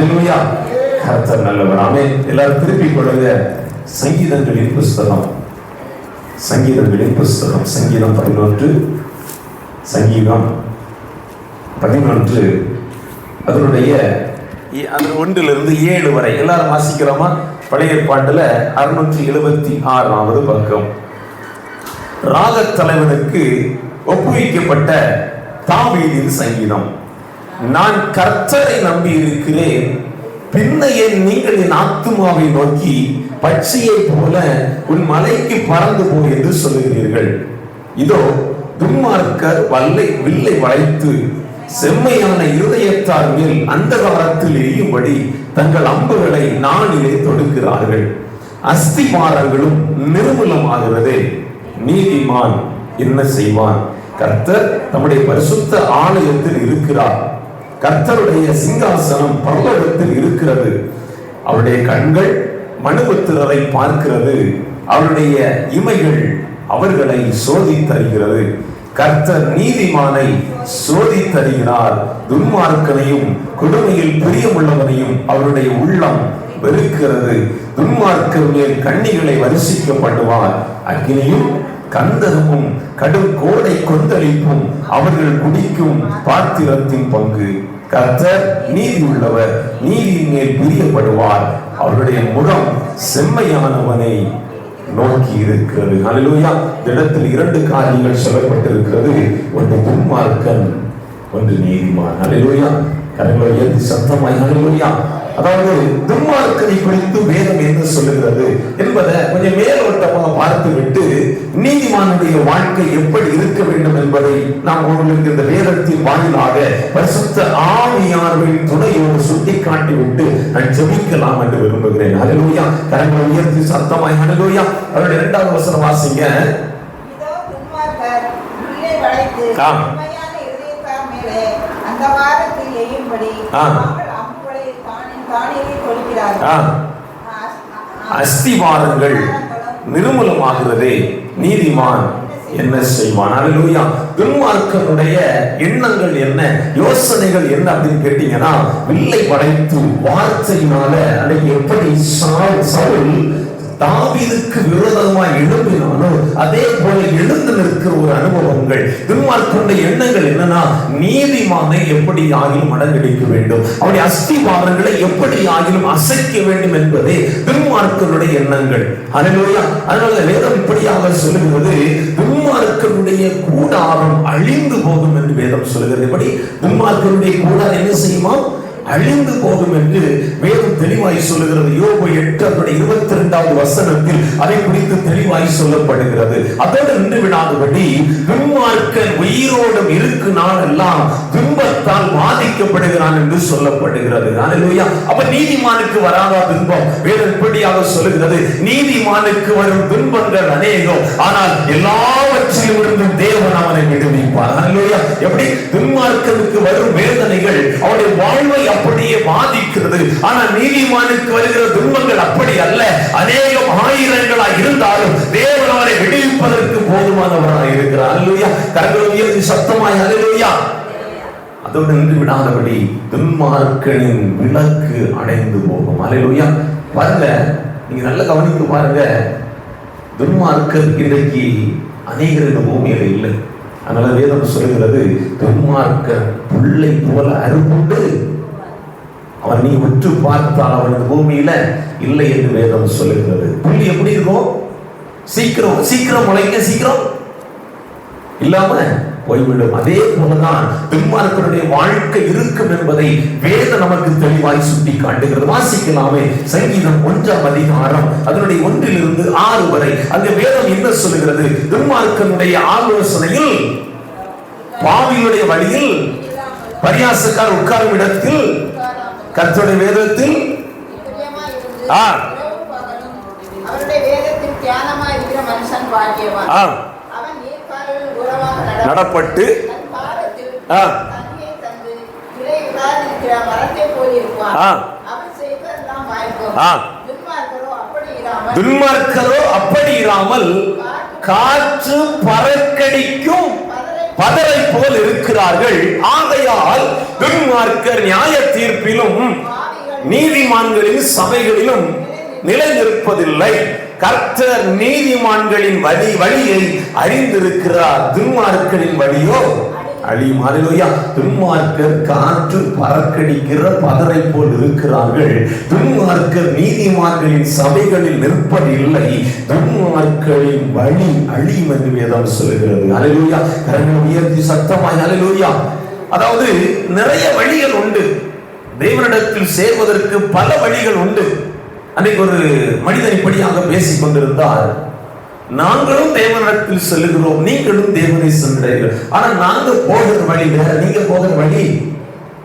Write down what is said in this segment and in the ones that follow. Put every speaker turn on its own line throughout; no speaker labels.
ஹல்லேலூயா. கர்த்தர் நல்லவர். ஆமென். எல்லாரும் திருப்பி கொள்ளுங்க. சங்கீதங்களின் புஸ்தகம், சங்கீதங்களின் புஸ்தகம், சங்கீதம் 11, சங்கீதம் 11 அதனுடைய 1 to 7 வரை எல்லாரும் வாசிக்கிறோமா? பழைய ஏற்பாட்டுல 676வது பக்கம். ராகத் தலைவனுக்கு ஒப்புவிக்கப்பட்ட தாவீதின் சங்கீதம். நான் கர்த்தரை நம்பி இருக்கிறேன், பின்னைய நீங்கள் என் ஆத்துமாவை நோக்கி பட்சியை போல உன் மலைக்கு பறந்து போ என்று சொல்லுகிறீர்கள். இதோ துன்மார்க்கர் வில்லை வளைத்து செம்மையான இருதயத்தார் மேல் அந்தகாரத்தில் எரியும்படி தங்கள் அம்புகளை நாணிலே தொடுக்கிறார்கள். அஸ்திபாரங்களும் நிர்மூலமாகிறதே, நீதிமான் என்ன செய்வான்? கர்த்தர் தம்முடைய பரிசுத்த ஆலயத்தில் இருக்கிறார். கர்த்தருடைய சிங்காசனம் பரலோகத்தில் இருக்கிறது. அவருடைய கண்கள் மனுபுத்திரரை பார்க்கிறது. அவருடைய இமைகள் அவர்களை சோதித்தருகிறது. கர்த்தர் நீதிமானை சோதித்தருகிறார், துன்மார்க்கனையும் கொடுமையில் பிரியமுள்ளவனையும் அவருடைய உள்ளம் வெறுக்கிறது. துன்மார்க்கர் மேல் கண்ணிகளை வருஷிக்கப்படுவார். அக்னியும் கந்தகமும் கடும் கோடை கொந்தளிப்பும் அவர்கள் குடிக்கும் பாத்திரத்தின் பங்கு. கர்த்தர் நீதி உள்ளவர், நீதியின் மேல் பிரியப்படுவார். அவருடைய முகம் செம்மையானவனை நோக்கி இருக்கிறது. ஹல்லேலூயா. இந்த இடத்தில் 2 காரியங்கள் சொல்லப்பட்டிருக்கிறது. ஒன்று துன்மார்க்கன், ஒன்று நீதிமான். ஹல்லேலூயா. கரங்களை உயர்த்தி சத்தமாய் ஹல்லேலூயா. அதாவது துன்மார்க்கனை குறித்து வேதம் என்ன சொல்லுகிறது என்பதை கொஞ்சம் மேலோட்டமாக பார்த்துவிட்டு நீதிமானுடைய வாழ்க்கை எப்படி இருக்க வேண்டும் என்பதை நாம் உங்களுக்கு இந்த வேதத்தின் வாயிலாக பரிசுத்த ஆவியானவரின் துணையோடு சுட்டி காட்டிவிட்டு நான் ஜெபிக்கலாம் என்று விரும்புகிறேன். ஹல்லேலூயா. கரங்களை உயர்த்தி சத்தமாய் ஹல்லேலூயா. அவருடைய 2வது வசனம் வாசிங்க.
இதோ துன்மார்க்கர் வில்லை வளைத்து செம்மையான இருதயத்தார் மேலே அந்தகாரத்தில் எரியும்படி
அஸ்திவாரங்கள் நிர்மூலமாகிறதே, நீதிமான் என்ன செய்வான்? ஹல்லேலூயா. துன்மார்க்கனுடைய எண்ணங்கள் என்ன, யோசனைகள் என்ன அப்படின்னு கேட்டீங்கன்னா, வில்லை வளைத்து வார்த்தையினால அன்னைக்கு எப்படி சவுல் தாவீதுக்கு விரோதமாய் எழும்பினானோ அதே போல எழுந்து நிற்கிற ஒரு அனுபவங்கள். துன்மார்க்கனுடைய எண்ணங்கள் என்னன்னா, நீதிமானை எப்படி ஆகிலும் மடங்கடிக்க வேண்டும், அவருடைய அஸ்திவாரங்களை எப்படி ஆகிலும் அசைக்க வேண்டும் என்பதே துன்மார்க்கனுடைய எண்ணங்கள். ஹல்லேலூயா. அதனால வேதம் இப்படியாக சொல்லுகிறது, துன்மார்க்கனுடைய கூடாரம் அழிந்து போகும் என்று வேதம் சொல்லுகிறது. எப்படி துன்மார்க்கனுடைய கூடாரம் என்ன செய்யுமா? அழிந்து போகும் என்று வேதம் தெளிவாய் சொல்லுகிறது. யோபு 8:22 வசனத்தில் அதை குறித்து தெளிவாய் சொல்லப்படுகிறது. அதோடு நின்று விடாதபடி துன்மார்க்கன் உயிரோடு இருக்கு நாளெல்லாம் துன்பத்தால் பாதிக்கப்படுகிறான் என்று சொல்லப்படுகிறது. ஹல்லேலூயா. அப்ப நீதிமானுக்கு வராத துன்பம் வேதம் இப்படியாக சொல்லுகிறது, நீதிமானுக்கு வரும் துன்பங்கள் அநேகம், ஆனால் எல்லாவற்றிலும் இருந்து தேவன் அவனை விடுவிப்பார். ஹல்லேலூயா. எப்படி துன்மார்க்கனுக்கு வரும் வேதனைகள் அவருடைய வாழ்வை அப்படியே பாதிக்கிறது, ஆனால் நீதிமானுக்கு வருகிற துன்பங்கள் அப்படி அல்ல. அநேகம் ஆயிரங்களாய் இருந்தாலும் தேவன் அவரை விடுவிப்பதற்கு போதுமானவராய் இருக்கிறார். ஹல்லேலூயா. கரங்களை உயர்த்தி சத்தமாய் ஹல்லேலூயா. அதோடு நின்று விடாதபடி துன்மார்க்கனின் விளக்கு அணைந்து போகும். ஹல்லேலூயா. பாருங்க, நீங்க நல்ல கவனித்து பாருங்க, துன்மார்க்கர் இன்றைக்கு அநேகர் இந்த பூமியில இல்லை. அதனால வேதம் சொல்லுகிறது, துன்மார்க்கர் புல்லை போல அறுப்புண்டு அவன் நீ உற்று பார்த்தால் அவன் பூமியில இல்லை என்று வேதம் சொல்லுகிறது. புள்ளி எப்படி இருக்கும்? சீக்கிரம் முளைக்க சீக்கிரம் இல்லாம போய்விடும். அதே போலதான் துன்மார்க்கனுடைய வாழ்க்கை இருக்கும் என்பதை வேதம் நமக்கு தெளிவாய் சுட்டி காட்டுகிறது. வாசிக்கலாமே சங்கீதம் 1ஆம் அதிகாரம் அதனுடைய 1 to 6 வரை. அந்த வேதம் என்ன சொல்லுகிறது? துன்மார்க்கனுடைய ஆலோசனையில், பாவியுடைய வழியில், பரியாசக்கார் உட்காரும் இடத்தில், கர்த்தருடைய வேதத்தில்
அவருடைய வேதத்தில் தியானமாய் இருக்கிற மனுஷன் பாக்கியவான். அவன் நீர்க்காலில் உறவாக நடப்பட்டு தன்னியை தந்து இலை உலாதிருக்கிற மரத்தை போல் இருப்பான். அவன் செய்வதெல்லாம் வாய்க்கும். துன்மார்க்கரோ அப்படி இராமல்
காற்று பறக்கடிக்கும் பதரை போல் இருக்கிறார்கள். ஆகையால் துன்மார்க்கர் நியாய தீர்ப்பிலும் நீதிமான்களின் சபைகளிலும் நிலை நிற்பதில்லை. கர்த்தர் நீதிமான்களின் வழியை அறிந்திருக்கிறார், துன்மார்க்கரின் வழியோ அழியும். ஹல்லேலூயா. துன்மார்க்கர் காற்று பறக்கடிக்கிற பதரை போல் இருக்கிறார்கள். துன்மார்க்கர் நீதிமான்களின் சபைகளில் நிற்பதில்லை, துன்மார்க்கரின் வழி அழியும் என்று வேதம் சொல்கிறது. ஹல்லேலூயா. கரங்களை உயர்த்தி சத்தமாய் ஹல்லேலூயா. அதாவது நிறைய வழிகள் உண்டு, தேவனிடத்தில் சேர்வதற்கு பல வழிகள் உண்டு. அன்றைக்கு ஒரு மனிதன் இப்படியாக பேசிக் கொண்டிருந்தார், நாங்களும் தேவனிடத்தில் செல்லுகிறோம், நீங்களும் தேவனை சென்றீர்கள், ஆனா நாங்க போகிற வழி வேற, நீங்க போகிற வழி.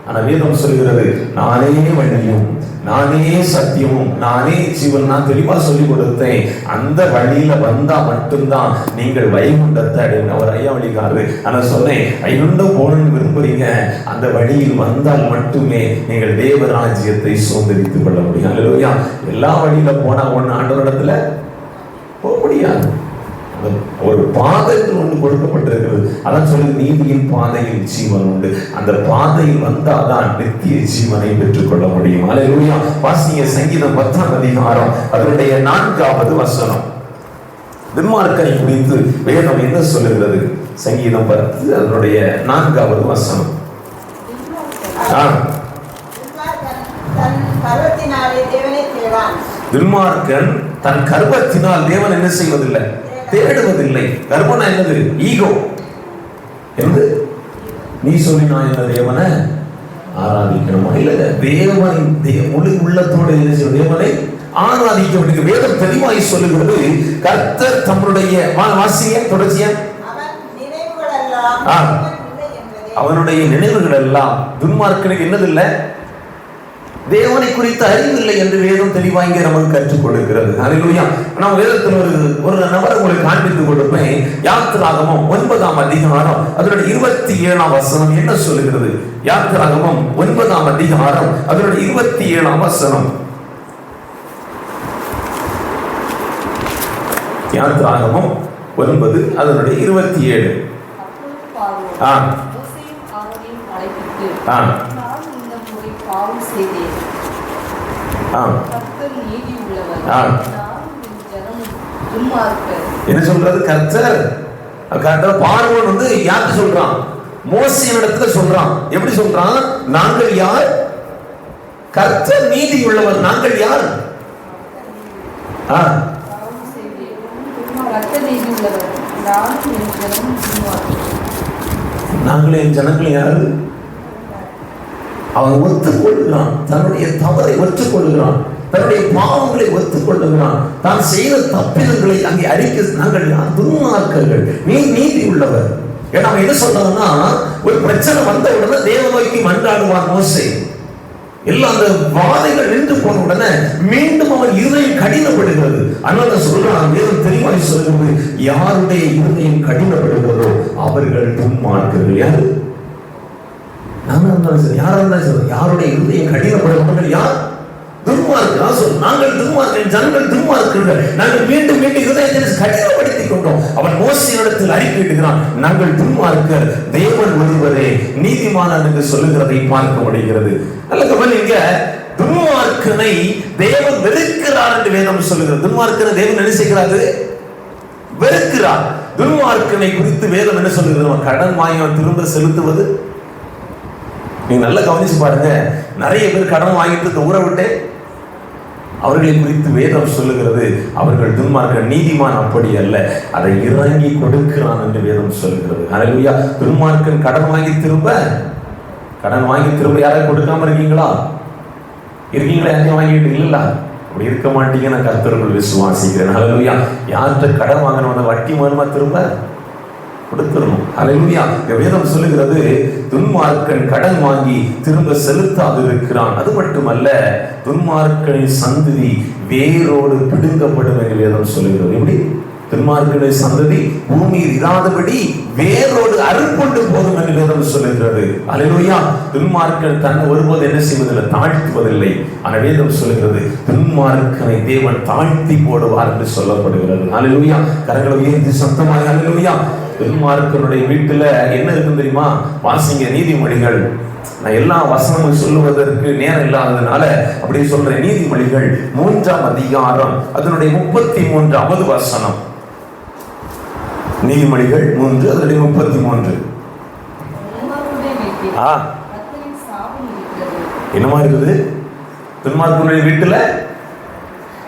ஆனா வேதம் சொல்கிறது, நானே வழியும் நானே சத்தியமும் நானே ஜீவன். நான் தெளிவா சொல்லி கொடுத்தேன், அந்த வழியில வந்தா மட்டும்தான் நீங்கள் வைகுண்டத்தை அடையணும். அவர் ஐயா வழிகாரு. ஆனா சொன்னேன், வைகுண்டம் போகணும்னு விரும்புறீங்க, அந்த வழியில் வந்தால் மட்டுமே நீங்கள் தேவராஜ்யத்தை சுதந்திரித்துக் கொள்ள முடியும். ஹல்லேலூயா. எல்லா வழியில போனா ஒண்ணு ஆண்டவரிடத்துல போக முடியாது. ஒரு பாதை ஒன்று கொடுக்கப்பட்டிருக்கிறது. அதான் சொல்லி, நீதியின் பாதையில் ஜீவன் உண்டு, அந்த பாதையில் வந்தாதான் நித்திய ஜீவனை பெற்றுக் கொள்ள முடியும். ஹல்லேலூயா. வாசிங்க சங்கீதம் 10ஆம் அதிகாரம் அதனுடைய 4வது வசனம். துன்மார்க்கரை குறித்து வேதம் என்ன சொல்லுகிறது? சங்கீதம் 10 அதனுடைய 4வது வசனம். துன்மார்க்கன் தன் கர்வத்தினால் தேவன் என்ன செய்வதில்லை? தேடுவதில்லை. கர்வம் என்னது? ஈகோ. என்று நீ சொல்லி நான் என்ன தேவனை ஆராதிக்கணுமா? இல்ல, தேவனை முழு உள்ளத்தோடு என்ன செய்யும்? தேவனை ஆராதிக்க வேண்டும். வேதம் தெளிவாய் சொல்லுகிறது, கர்த்தர் தம்முடைய வாசிய தொடர்ச்சிய அவனுடைய நினைவுகள் எல்லாம் துன்மார்க்கனுக்கு என்னதில்லை? தேவனை குறித்த அறிவில்லை என்று வேதம் தெளிவாங்க நமக்கு கற்றுக் கொடுக்கிறது. ஹல்லேலூயா. நான் வேதத்தில் ஒரு நபரை உங்களுக்கு காண்பித்துக் கொடுப்பேன். யாத்திராகமம் 9ஆம் அதிகாரம் அதனுடைய 27ஆம் வசனம் என்ன சொல்லுகிறது? யாத்திராகமம் 9ஆம் அதிகாரம் அதனுடைய 27ஆம் வசனம். யாத்திராகமம் 9 அதனுடைய 27. என்ன சொல்றது? கர்த்தர் பார்வோன் வந்து யாருக்கு சொல்றான்? மோசேயின் இடத்துல சொல்றான். எப்படி சொல்றான்? நாங்கள் யார்? கர்த்தர் நீதி உள்ளவர். நாங்கள் யார்? நாங்களே ஜனங்கள் யாரு? அவன் ஒத்துக்கொள்கிறான், தன்னுடைய தவறை ஒத்துக்கொள்கிறான், தன்னுடைய பாவங்களை ஒத்துக்கொள்ளுகிறான், தான் செய்த தப்பிதங்களை அங்கே அறிக்கை. நாங்கள் யார்? துன்மார்க்கர்கள். நீ நீதி உள்ளவர். ஏன்னா அவன் என்ன சொல்றான்னா, ஒரு பிரச்சனை வந்த உடனே தேவ நோக்கி மன்றாடுவான் மோசே. எல்லாம் அந்த வாதைகள் நின்று போன உடனே மீண்டும் அவன் இருதயம் கடினப்படுகிறது. அதனால சொல்றான், வேதம் தெளிவாய் சொல்கிறது, யாருடைய இருதயம் கடினப்படுகிறதோ அவர்கள் துன்மார்க்கர்கள். யாரு? யாருடைய இருதயம் கடினப்படுகிறவர்கள் யார்? துன்மார்க்கர்கள். நாங்கள் துன்மார்க்கர்கள், ஜனங்கள் துன்மார்க்கர்கள். நாங்கள் மீண்டும் மீண்டும் இருதயத்தை கடினப்படுத்திக் கொண்டோம். அவன் மோசேயினிடத்தில் அறிக்கையிடுகிறான், நாங்கள் துன்மார்க்கர், தேவன் ஒருவரே நீதிமான் என்று சொல்லுகிறதை பார்க்க முடிகிறது. நல்ல கவனிங்க, துன்மார்க்கனை தேவன் வெறுக்கிறார் என்று வேதம் சொல்லுகிறது. துன்மார்க்கனை தேவன் என்ன செய்கிறாரு? வெறுக்கிறார். துன்மார்க்கனை குறித்து வேதம் என்ன சொல்லுகிறது? கடன் வாங்கி திரும்ப செலுத்துவது. நீங்க நல்லா கவனிச்சு பாருங்க, நிறைய பேர் கடன் வாங்கிட்டு ஊற விட்டு அவர்களை குறித்து வேதம் சொல்லுகிறது, அவர்கள் துன்மார்க்கர். நீதிமான் அப்படி அல்ல, அதை இறங்கி கொடுக்கிறான் என்று வேதம் சொல்லுகிறது. ஹல்லேலூயா. துன்மார்க்கன் கடன் வாங்கி திரும்ப யாராவது கொடுக்காம இருக்கீங்களா? யாரையும் வாங்கிட்டு இல்ல? அப்படி இருக்க மாட்டீங்க. நான் கர்த்தருக்குள் விசுவாசிக்கிறேன். ஹல்லேலூயா. யார்கிட்ட கடன் வாங்கணும் வட்டி மூலமா திரும்ப கொடுத்துடணும். ஹல்லேலூயா. வேதம் சொல்லுகிறது, துன்மார்க்கன் கடன் வாங்கி திரும்ப செலுத்தாது இருக்கிறான். அது மட்டுமல்ல, துன்மார்க்கனின் சந்ததி வேரோடு பிடுங்கப்படும் என்று வேதம் சொல்லுகிறது. எப்படி? துன்மார்க்கனின் சந்ததி பூமியில் இராதபடி வேரோடு அறுப்புண்டு போகும் என்று வேதம் சொல்லுகிறது. ஹல்லேலூயா. துன்மார்க்கன் தன்னை ஒருபோது என்ன செய்வதில்லை? தாழ்த்துவதில்லை. ஆனால் வேதம் சொல்லுகிறது, துன்மார்க்கனை தேவன் தாழ்த்தி போடுவார் என்று சொல்லப்படுகிறது. ஹல்லேலூயா. கரங்களை உயர்த்தி சத்தமாக ஹல்லேலூயா. துன்மார்க்கனுடைய வீட்டுல என்ன இருக்கும் தெரியுமா? வாசிங்க நீதிமொழிகள் நான் எல்லா வசனமும் சொல்லுவதற்கு நேரம் இல்லாததுனால அப்படியே சொல்றேன். நீதிமொழிகள் 3ஆம் அதிகாரம் அதனுடைய 33வது வசனம். நீதிமொழிகள் 3 அதனுடைய 33. என்னமா இருக்குது? துன்மார்க்கனுடைய வீட்டுல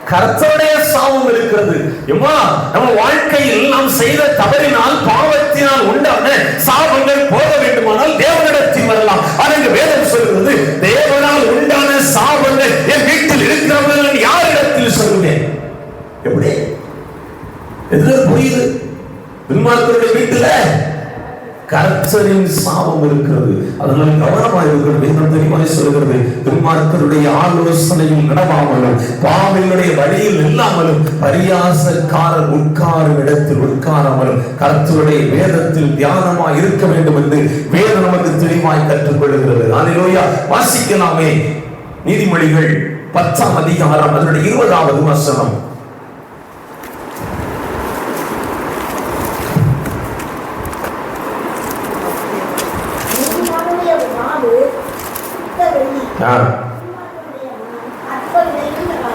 கர்த்தருடைய சாபம் இருக்கிறது. எம்மா, நம்ம வாழ்க்கையில் நாம் செய்த தவறினால் பாவத்தினால் உண்டான சாபங்கள் போக வேண்டுமானால் தேவனிடத்தில் வரலாம். ஆனால் வேதம் சொல்கிறது, தேவனால் உண்டான சாபங்கள் என் வீட்டில் இருக்கிறவர்கள் யாரிடத்தில் சொல்லுவேன்? எப்படி எதுல புரியுது? துன்மார்க்கனுடைய வீட்டுல கர்த்தரின் சாபம் இருக்கிறது. அதனால கவனமாக இருக்கிறது. வேதம் தெளிவாக சொல்கிறது, துன்மார்க்கருடைய ஆலோசனையில் நடவாமலும் பாவிகளுடைய வழியில் இல்லாமலும் பரியாசக்காரர் உட்காரும் இடத்தில் உட்காராமலும் கர்த்தருடைய வேதத்தில் தியானமாய் இருக்க வேண்டும் என்று வேதம் நமக்கு தெளிவாய் கற்றுக்கொள்கிறது. அல்லேலூயா. வாசிக்கலாமே. நீதிமொழிகள் 10ஆம் அதிகாரம் அதனுடைய 20வது வசனம்.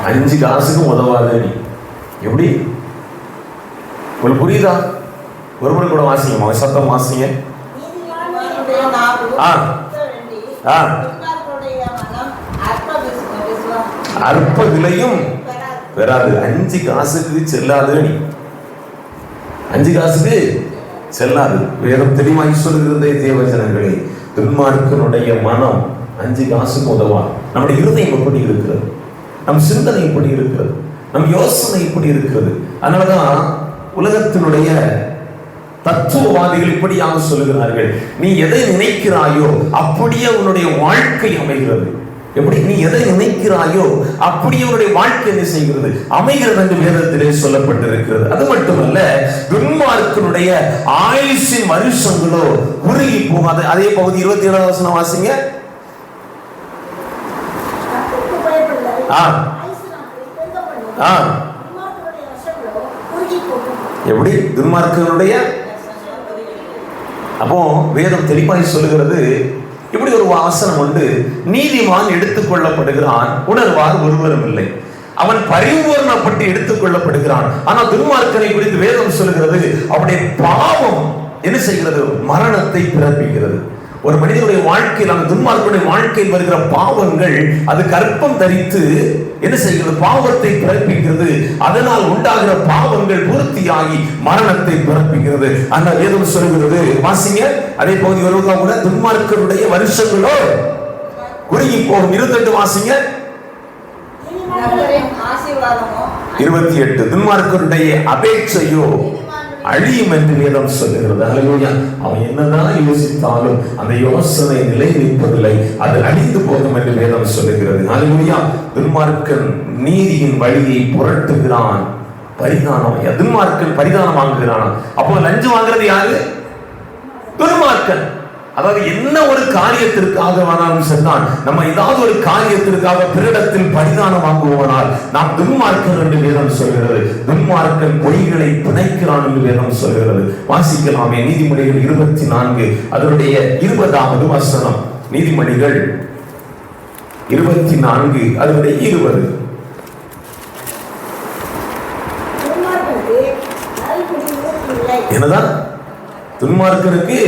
அஞ்சு காசுக்கும் உதவாத நீ. எப்படி உங்களுக்கு புரியுதா? ஒரு முறை கூட வாசிங்க, சத்தம் வாசிங்க. அற்ப விலையும் பெறாது. 5 காசுக்கு செல்லாது நீ. 5 காசுக்கு செல்லாது. வேதம் தெளிவாய் சொல்கிறதே தேவஜனங்களே, துன்மார்க்கனுடைய மனம் 5 காசுக்கு உதவா. நம்முடைய இருதயம் எப்படி இருக்கிறது? நம் சிந்தனை எப்படி இருக்கிறது? நம் யோசனை எப்படி இருக்கிறது? அதனாலதான் உலகத்தினுடைய தத்துவவாதிகள் இப்படியாக சொல்லுகிறார்கள், நீ எதை நினைக்கிறாயோ அப்படியே உன்னுடைய வாழ்க்கை அமைகிறது. எப்படி நீ எதை நினைக்கிறாயோ அப்படியே உன்னுடைய வாழ்க்கை என்ன செய்கிறது? அமைகிறது என்று வேதத்திலே சொல்லப்பட்டிருக்கிறது. அது மட்டுமல்ல, துன்மார்க்கனுடைய ஆயுசின் வருஷங்களோ குறுகி போகாது. அதே பகுதி 27வது வசனம் வாசிங்க. எப்படி துன்மார்க்கனுடைய? அப்போ வேதம் தெளிவாய் சொல்லுகிறது, இப்படி ஒரு வசனம் உண்டு, நீதிமான் எடுத்துக் கொள்ளப்படுகிறான், உணர்வார் ஒருவரும் இல்லை. அவன் பரிபூரணப்பட்டு எடுத்துக் கொள்ளப்படுகிறான். ஆனால் துன்மார்க்கனை குறித்து வேதம் சொல்லுகிறது, அவனுடைய பாவம் என்ன செய்கிறது? மரணத்தை பிறப்பிக்கிறது. ஒரு மனிதனுடைய வாழ்க்கையில், அந்த துன்மார்க்கனுடைய வாழ்க்கையில் வருகிற பாவங்கள் அது கற்பம் தரித்து என்ன செய்கிறது? பாவத்தை பிறப்பிக்கிறது. அதனால் உண்டாகிற பாவங்கள் பூர்த்தியாகி மரணத்தை பிறப்பிக்கிறது. அந்த வேதம் சொல்கிறது, வாசிங்க அதே பகுதி வருவதா கூட, துன்மார்க்கனுடைய வருஷங்களோ குறுகி போகும். 28 வாசிங்க. 28 துன்மார்க்கனுடைய அபேட்சையோ அழியும் என்று வேதம் சொல்லுகிறது. அல்லேலூயா. அவன் என்னதான் யோசித்தாலும் அந்த யோசனை நிலை நிற்பதில்லை, அது அழிந்து போகும் என்று வேதம் சொல்லுகிறது. அல்லேலூயா. துன்மார்க்கன் நீதியின் வழியை புரட்டுகிறான், பரிதானம். துன்மார்க்கன் பரிதானம் வாங்குகிறான். அப்போ லஞ்சம் வாங்குறது யாரு? துன்மார்க்கன். அதாவது என்ன ஒரு காரியத்திற்காக வேணாலும் சரிதான், நம்ம ஏதாவது ஒரு காரியத்திற்காக பிறரிடத்தில் பரிதானம் வாங்குவோனால் நாம் துன்மார்க்கன் என்று வேதம் சொல்கிறது. துன்மார்க்கன் பொய்களை பிணைக்கிறான் என்று வேதம் சொல்கிறது. வாசிக்கலாமே. நீதிமொழிகள் 24 அதனுடைய 20வது வசனம். நீதிமொழிகள் 24 அதனுடைய 20. என்னதான்? துன்மார்க்கனுக்கு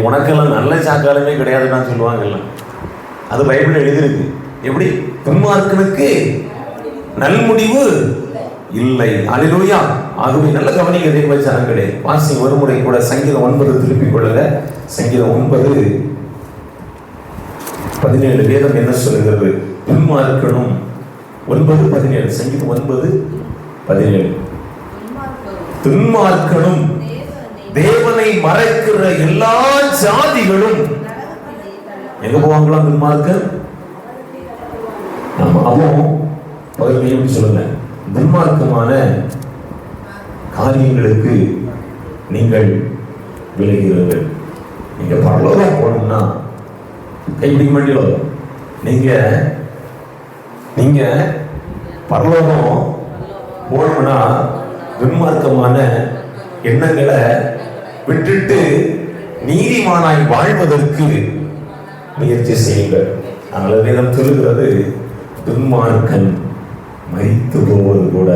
உனக்கெல்லாம் நல்ல சாக்காலமே கிடையாதுன்னு சொல்லுவாங்கல்ல, அது பைபிள் எழுதியிருக்கு. எப்படி? துன்மார்க்கனுக்கு நல்முடிவு இல்லை. அல்லேலூயா. ஆகவே நல்ல கவனிக்க தேவ ஜனங்களே, வாசி ஒரு முறை கூட சங்கீதம் 9 திருப்பிக் கொள்ளுங்க. சங்கீதம் 9:17 வேதம் என்ன சொல்லுகிறது? துன்மார்க்கனும் 9:17 சங்கீதம் 9:17 துன்மார்க்கனும் தேவனை மறைக்கிற எல்லா ஜாதிகளும் எங்க போவாங்களா? துன்மார்க்கன். அவன் சொல்லுங்க, துன்மார்க்கமான காரியங்களுக்கு நீங்கள் விலகிறீர்கள். நீங்க பரலோகம் போகணும்னா கைப்பிடிக்க மாட்டீங்களோ? நீங்க பரலோகம் போகணும்னா துன்மார்க்கமான எண்ணங்களை விட்டுட்டு நீதிமானாய் வாழ்வதற்கு முயற்சி செய்யுங்கள். ஆனால் வேதம் சொல்லுகிறது, துன்மார்க்கன் மரித்து போவது கூட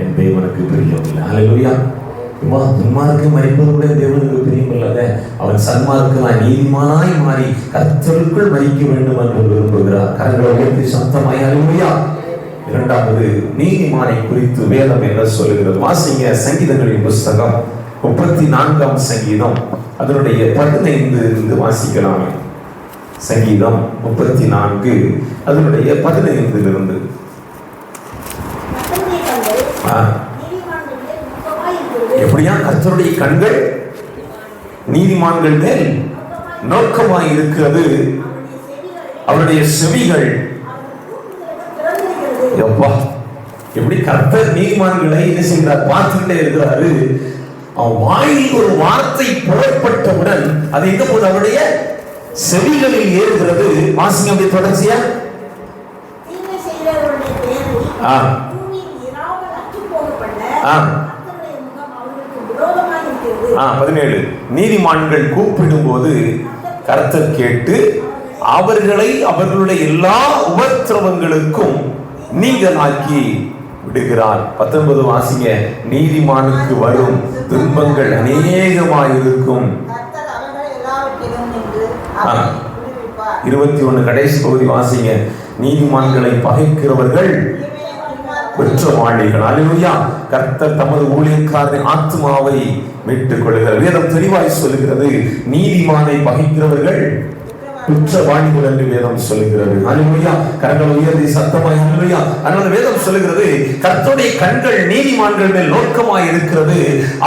என் தேவனுக்கு பிரியம் இல்லை. அல்லேலூயா. துன்மார்க்கன் மரிப்பது கூட தேவனுக்கு பிரியம் இல்லைங்க. அவன் சன்மார்க்கனாய் நீதிமானாய் மாறி கர்த்தருக்குள் மரிக்க வேண்டும் என்று விரும்புகிறார். கரங்களை உயர்த்தி சத்தமாய் அல்லேலூயா. இரண்டாவது, நீதிமானை குறித்து வேதம் என்ன சொல்லுகிறது? வாசிங்க சங்கீதங்களின் புஸ்தகம் 34ஆம் சங்கீதம் அதனுடைய 15 வாசிக்கலாமே. சங்கீதம் 34 அதனுடைய 15 எப்படியா? கர்த்தருடைய கண்கள் நீதிமான்கள் மேல் நோக்கமாய் இருக்கிறது, அவருடைய செவிகள். எப்பா, எப்படி கர்த்தர் நீதிமான்களை என்ன செய்கிறார்? பார்த்துக்கிட்டே இருக்கிறாரு. அவன் வாயில் ஒரு வார்த்தை புறப்பட்டவுடன் அது எங்க போது? அவருடைய செவிகளில் ஏறுகிறது. வாசிங்க அப்படி தொடர்ச்சியா. 17 நீதிமான்கள் கூப்பிடும் போது கர்த்தர் கேட்டு அவர்களை அவர்களுடைய எல்லா உபத்திரவங்களுக்கும் நீங்களாக்கி விடுகிறார். 19 வாசிங்க. நீதிமானுக்கு வரும் துன்பங்கள் அநேகமாயிருக்கும். 21 கடைசி பகுதி வாசிங்க. நீதிமான்களை பகைக்கிறவர்கள் குற்றவாளிகள். அல்லேலூயா. கர்த்தர் தமது ஊழியக்காரரின் ஆத்துமாவை மீட்டுக் கொள்கிறார். வேதம் தெளிவாய் சொல்லுகிறது, நீதிமானை பகைக்கிறவர்கள் குற்றவாளிகள் என்று வேதம் சொல்லுகிறது. அல்லேலூயா. கரங்களை உயர்த்தி சத்தமாய் அல்லேலூயா. அதனால வேதம் சொல்லுகிறது, கர்த்தருடைய கண்கள் நீதிமான்கள் மேல் நோக்கமாய் இருக்கிறது.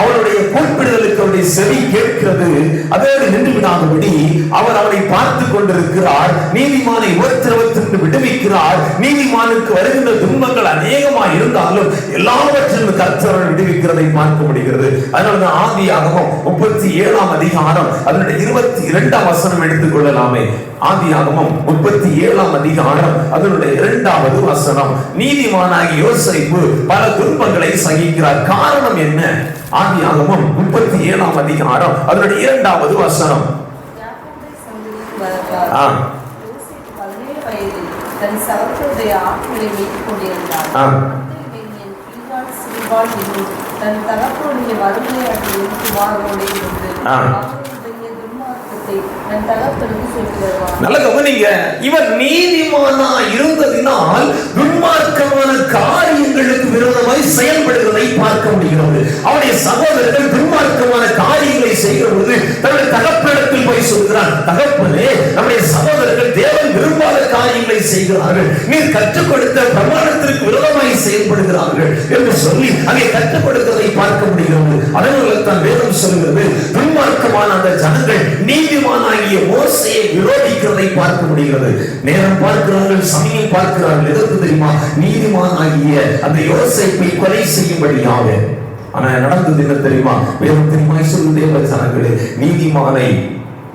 அவருடைய கூப்பிடுதலுக்கு அவருடைய செவி கேட்கிறது. அதோடு நின்று விடாதபடி அவர் அவரை பார்த்து கொண்டிருக்கிறார். நீதிமானை உபத்திரவத்திலிருந்து விடுவிக்கிறார். நீதிமானுக்கு வருகின்ற துன்பங்கள் அநேகமாய் இருந்தாலும் எல்லாவற்றிலும் கர்த்தர் விடுவிக்கிறதை பார்க்க முடிகிறது. அதனால ஆதியாகமம் 37ஆம் அதிகாரம் அதனுடைய 22ஆம் வசனம் எடுத்துக் கொள்ளலாமே. ஆதியாகமம் 37ஆம் அதிகாரம் அதனுடைய 2வது வசனம். நீதிமானாகிய யோசேப்பு பல துன்பங்களை சகிக்கிறார். காரணம் என்ன? ஆதியாகமம் 37ஆம் அதிகாரம் அதனுடைய 2வது வசனம்.
தன் சகோதரருடைய ஆட்களை மீட்டுக் கொண்டிருந்தார். தன் தகப்பனுடைய வறுமையை வாரோடு இருந்து
நல்ல கவனிங்க. இவர் நீதிமானா இருந்ததினால் துன்மார்க்கமான காரியங்களுக்கு விரோதமாய் செயல்படுவதை பார்க்க முடிகிறது. அவருடைய சகோதரர்கள் துன்மார்க்கமான காரியங்களை செய்கிற பொழுது தன்னுடைய தகப்பனிடத்தில் போய் சொல்கிறார், தகப்பனே, நம்முடைய சகோதரர்கள் தேவன் விரும்பாத காரியங்களை செய்கிறார்கள், நீர் கற்றுக் கொடுத்த பிரமாணத்திற்கு விரோதமாய் செயல்படுகிறார்கள் என்று சொல்லி அங்கே கற்றுக் கொடுக்கிறதை பார்க்க முடிகிறது. அதனால தான் வேதம் சொல்கிறது, துன்மார்க்கமான அந்த ஜனங்கள் நீதிமானாகிய மோசேயை விரோதிக்கிறதை பார்க்க முடிகிறது. நேரம் பார்க்கிறார்கள், சமயம் பார்க்கிறார்கள். எதற்கு தெரியுமா? நீதிமானாகிய அந்த யோசேப்பை கொலை செய்யும்படியாக. ஆனா நடந்தது என்ன தெரியுமா? வேதம் தெரியுமா சொல்லுதே ஜனங்களே, நீதிமானை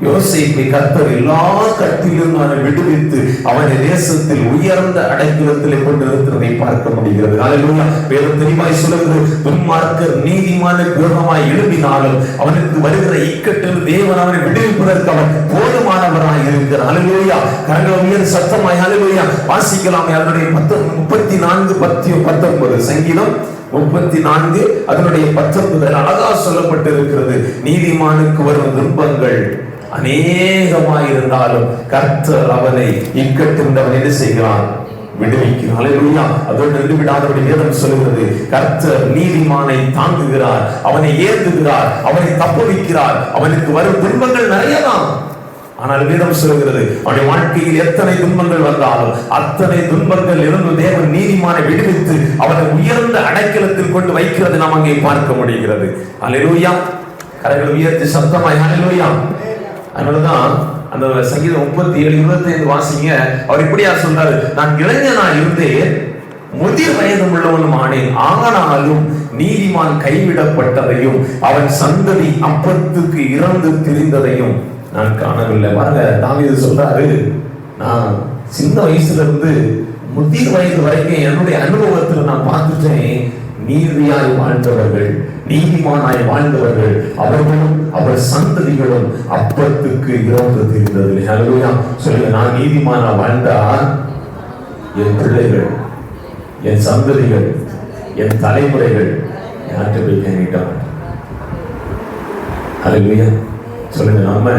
யோசேப்பை கர்த்தர் எல்லா கட்டிலும் விடுவித்து அவனை தேசத்தில் உயர்ந்த அடைக்கலத்திலே கொண்டு நிறுத்துவதை பார்க்க முடிகிறது. அல்லேலூயா. வேதம் தெளிவாய் சொல்லுகிறது, துன்மார்க்கர் நீதிமானுக்கு விரோதமாய் எழும்பினாலும் அவனுக்கு வருகிற இக்கட்டில் தேவன் அவனை விடுவிப்பதற்கு அவர் போதுமானவராய் இருக்கிறார். அல்லேலூயா. கரங்களை உயர்த்தி சத்தமாய் அல்லேலூயா வாசிக்கலாமே. அதனுடைய 34:19 சங்கீதம் 34 அதனுடைய 19 அழகா சொல்லப்பட்டிருக்கிறது. நீதிமானுக்கு வரும் துன்பங்கள் அநேகமாயிருந்தாலும் கர்த்தர் அவனை இக்கட்டுண்டவன் என்ன செய்கிறான்? விடுவிக்கிறார். அல்லேலூயா. அதோடு நின்று விடாதபடி வேதம் சொல்கிறது, கர்த்தர் நீதிமானை தாங்குகிறார், அவனை ஏற்றுகிறார், அவனை தப்புவிக்கிறார். அவனுக்கு வரும் துன்பங்கள் நிறையதான். ஆனால் வேதம் சொல்கிறது, அவனுடைய வாழ்க்கையில் எத்தனை துன்பங்கள் வந்தாலும் அத்தனை துன்பங்கள் இருந்து தேவன் நீதிமானை விடுவித்து அவனை உயர்ந்த அடைக்கலத்தில் கொண்டு வைக்கிறது நாம் அங்கே பார்க்க முடிகிறது. அல்லேலூயா. கரங்களை உயர்த்தி சத்தமாய் அல்லேலூயா. அதனாலதான் அந்த சங்கீதம் 37:25 வாசிங்க. அவர் இப்படியா சொல்றாரு, நான் இளைஞனா இருந்தேன், முதிர் வயது உள்ளவனும் ஆனேன், ஆனாலும் நீதிமான் கைவிடப்பட்டதையும் அவன் சந்ததி அப்பத்துக்கு இறந்து திரிந்ததையும் நான் காணவில்லை. பாருங்க, தாவீது சொல்றாரு, நான் சின்ன வயசுல இருந்து முதிர் வயது வரைக்கும் என்னுடைய அனுபவத்தில் நான் பார்த்துட்டேன், நீதியாய் வாழ்ந்தவர்கள், நீதிமானாய் வாழ்ந்தவர்கள் அவர்களும் அவர் சந்ததிகளும் அப்பத்துக்கு இறந்து தீர்ந்தது. ஹல்லேலூயா. சொல்லுங்க, நான் நீதிமானா வாழ்ந்தா என் பிள்ளைகள், என் சந்ததிகள், என் தலைமுறைகள் யார்கிட்ட போய் கேட்டாங்க? ஹல்லேலூயா. சொல்லுங்க, நம்ம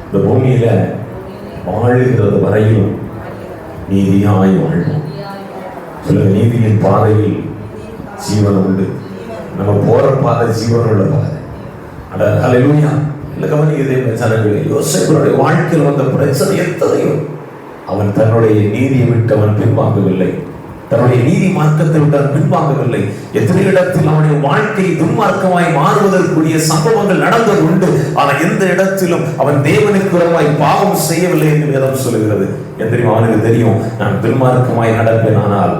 இந்த பூமியில வாழுகிறது வரையிலும் நீதியாய் வாழ்வோம். சொல்லுங்க, நீதியின் பாதையில் ஜீவன் உண்டு. நம்ம போற பாதை ஜீவன் உள்ள பாதை. அட ஹல்லேலூயா. இல்ல கவனிக்கதே ஜனங்களே, யோசேப்புடைய வாழ்க்கையில் வந்த பிரச்சனை எத்தனையோ அவன் தன்னுடைய நீதியை விட்டு அவன் பின்வாங்கவில்லை. தன்னுடைய நீதி மார்க்கத்தை விட்டு அவன் பின்வாங்கவில்லை. எத்தனை இடத்தில் அவனுடைய வாழ்க்கை துன்மார்க்கமாய் மாறுவதற்குரிய சம்பவங்கள் நடந்தது உண்டு. ஆனால் எந்த இடத்திலும் அவன் தேவனுக்கு விரோதமாய் பாவம் செய்யவில்லை என்று வேதம் சொல்லுகிறது. தெரியுமா? அவனுக்கு தெரியும், நான் துன்மார்க்கமாய் நடப்பேன், ஆனால்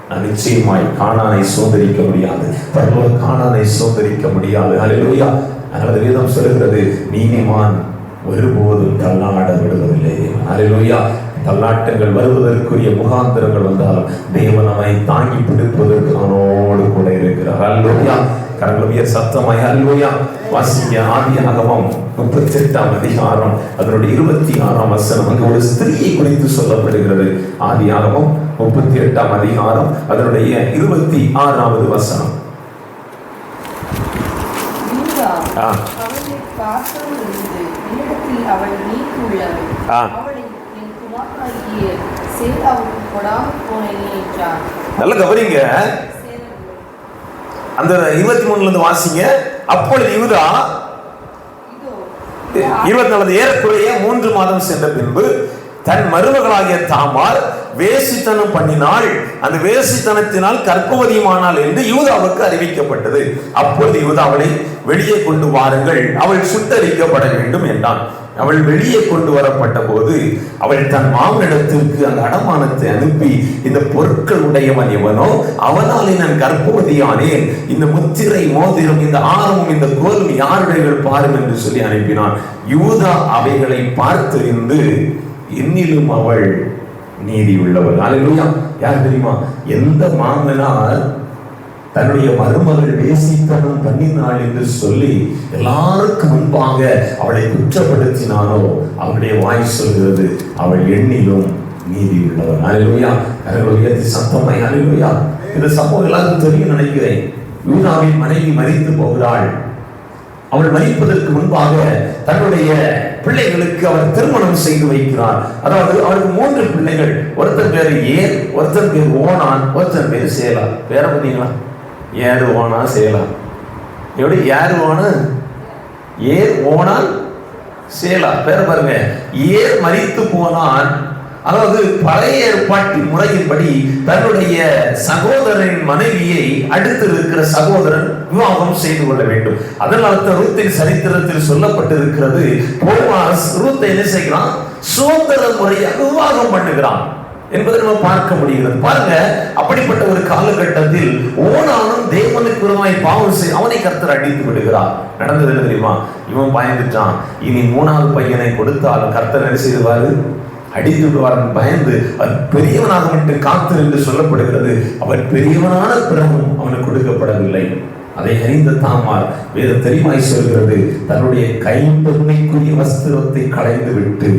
நான் நிச்சயமாய் கானானை சுதந்தரிக்க முடியாது, பரலோக கானானை சுதந்தரிக்க முடியாது. ஹல்லேலூயா. அதனால வேதம் சொல்லுகிறது, நீதிமான் ஒருபோதும் தள்ளாட விடுவதில்லை. ஹல்லேலூயா. தள்ளாட்டங்கள் வருவதற்குரிய முகாந்திரங்கள் வந்தாலும் தேவன் அவனை தாங்கி பிடிப்பதற்கு அவனோடு கூட இருக்கிறார். ஹல்லேலூயா. கரங்களுடைய சத்தமாய் ஹல்லேலூயா. வாசிக்க ஆதியாகமம் 38ஆம் அதிகாரம் அதனுடைய 26ஆம் வசனம். அங்கு ஒரு ஸ்திரீயை குறித்து சொல்லப்படுகிறது. ஆதியாகமம் 38ஆம் அதிகாரம் அதனுடைய 26வது வசனம். நல்ல கவனிங்க, அந்த 23ல இருந்து வாசிங்க. அப்பொழுது யூதா 24 ஏறக்குறைய 3 மாதம் சென்ற பின்பு தன் மருமகளாகிய தாமார் வேசித்தனம் பண்ணினாள். அந்த வேசித்தனத்தினால் கர்ப்பவதியுமானாள் என்று யூதாவுக்கு அறிவிக்கப்பட்டது. அப்பொழுது யூதா அவளை வெளியே கொண்டு வாருங்கள், அவள் சுட்டரிக்கப்பட வேண்டும் என்றான். அவள் வெளியே கொண்டு வரப்பட்ட போது அவள் தன் மாமனிடத்திற்கு அந்த அடமானத்தை அனுப்பி, இந்த பொருட்கள் உடையவன் எவனோ அவனாலே நான் கர்ப்பவதியானேன், இந்த முத்திரை மோதிரம் இந்த ஆரமும் இந்த கோலும் யாருடையவர்கள் பாரும் என்று சொல்லி அனுப்பினான். யூதா அவைகளை பார்த்தறிந்து என்னிலும் அவள் நீதி உள்ளவள். ஹல்லேலூயா. யார் தெரியுமா? எந்த மாமனார் தன்னுடைய மருமகள் வேசித்தனம் பண்ணினாள் என்று சொல்லி எல்லாருக்கும் முன்பாக அவளை குற்றப்படுத்தினானோ அவளுடைய வாய் சொல்கிறது, அவள் எண்ணிலும் நீதி உள்ளவள். ஹல்லேலூயா. ஹல்லேலூயா. சத்தமாய் ஹல்லேலூயா. இந்த சம்பவம் எல்லாருக்கும் தெரியும் நினைக்கிறேன். யூதாவின் மனைவி மரித்து போகிறாள். அவள் மரிப்பதற்கு முன்பாக தன்னுடைய பிள்ளைகளுக்கு அவர் திருமணம் செய்து வைக்கிறார். அதாவது அவருக்கு 3 பிள்ளைகள். ஒருத்தர் பேரு ஏர், ஒருத்தர் பேர் ஓனான், ஒருத்தர் பேரு சேலா. பேர பார்த்தீங்களா? ஏர், ஓனா, சேலா. எப்படி? ஏர், ஓனா, ஏர், ஓனான், சேலா. பேர பாருங்க. ஏர் மரித்து போனான். அதாவது பழைய ஏற்பாட்டின் முறையின்படி தன்னுடைய சகோதரனின் மனைவியை அடுத்து இருக்கிற சகோதரன் விவாகம் செய்து கொள்ள வேண்டும். அதனால ரூத்தின் சரித்திரத்தில் சொல்லப்பட்டிருக்கிறது, போவாஸ் ரூத்தை என்ன செய்கிறான்? சுதந்திர முறையாக விவாகம் பண்ணுகிறான் என்பதை நம்ம பார்க்க முடிகிறது. பாருங்க, அப்படிப்பட்ட ஒரு காலகட்டத்தில் ஓனானும் தேவனுக்கு விரோதமாய் பாவம் செய்து அவனை கர்த்தர் அடித்து விடுகிறார். நடந்தது என்ன தெரியுமா? இவன் பயந்துட்டான். இனி 3வது பையனை கொடுத்தாலும் கர்த்தர் என்ன செய்வாரு? அடித்து விடுவார். பயந்து அவன் பெரியவனாக மட்டும் காத்து என்று சொல்லப்படுகிறது. அவன் பெரியவனான பிறகும் அவனுக்கு கொடுக்கப்படவில்லை. அதை அறிந்த தாமார் வேத தெரிவாய் சொல்கிறது, தன்னுடைய கைம்பெருமைக்குரிய வஸ்திரத்தை களைந்து விட்டு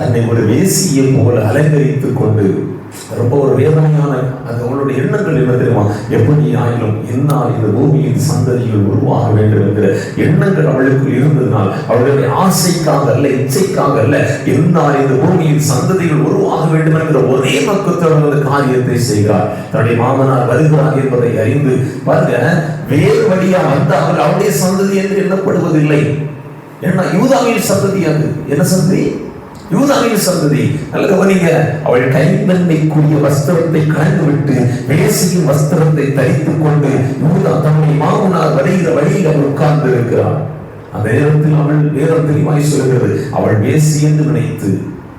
தன்னை ஒரு வேசியை போல அலங்கரித்துக் கொண்டு, ரொம்ப ஒரு வேதனையான அது அவளுடைய எண்ணங்கள் என்ன தெரியுமா? எப்படி ஆயினும் என்னால் இந்த பூமியின் சந்ததிகள் உருவாக வேண்டும் என்கிற எண்ணங்கள் அவளுக்கு இருந்ததனால் அவளுடைய ஆசைக்காக அல்ல, இச்சைக்காக அல்ல, என்னால் இந்த பூமியின் சந்ததிகள் உருவாக வேண்டும் என்கிற ஒரே நோக்கத்தோடு அந்த காரியத்தை செய்கிறார். தன்னுடைய மாமனார் வருகிறார் என்பதை அறிந்து பாருங்க, வேறு வழியா வந்தால் அவருடைய சந்ததி என்று எண்ணப்படுவதில்லை. ஏன்னா யூதாவின் சந்ததி. அது என்ன சந்ததி? யூதாவின் சந்ததி. நல்ல கவனிங்க. அவள் கைம்பெருமைக்குரிய வஸ்திரத்தை கலந்து விட்டு வேசியின் வஸ்திரத்தை தரித்துக் கொண்டு யூதா தன்னுடைய மாமனார் வருகிற வழியில் அவள் உட்கார்ந்து இருக்கிறார். அந்த நேரத்தில் அவள் வேதம் தெளிவாய் சொல்கிறது, அவள் வேசி என்று நினைத்து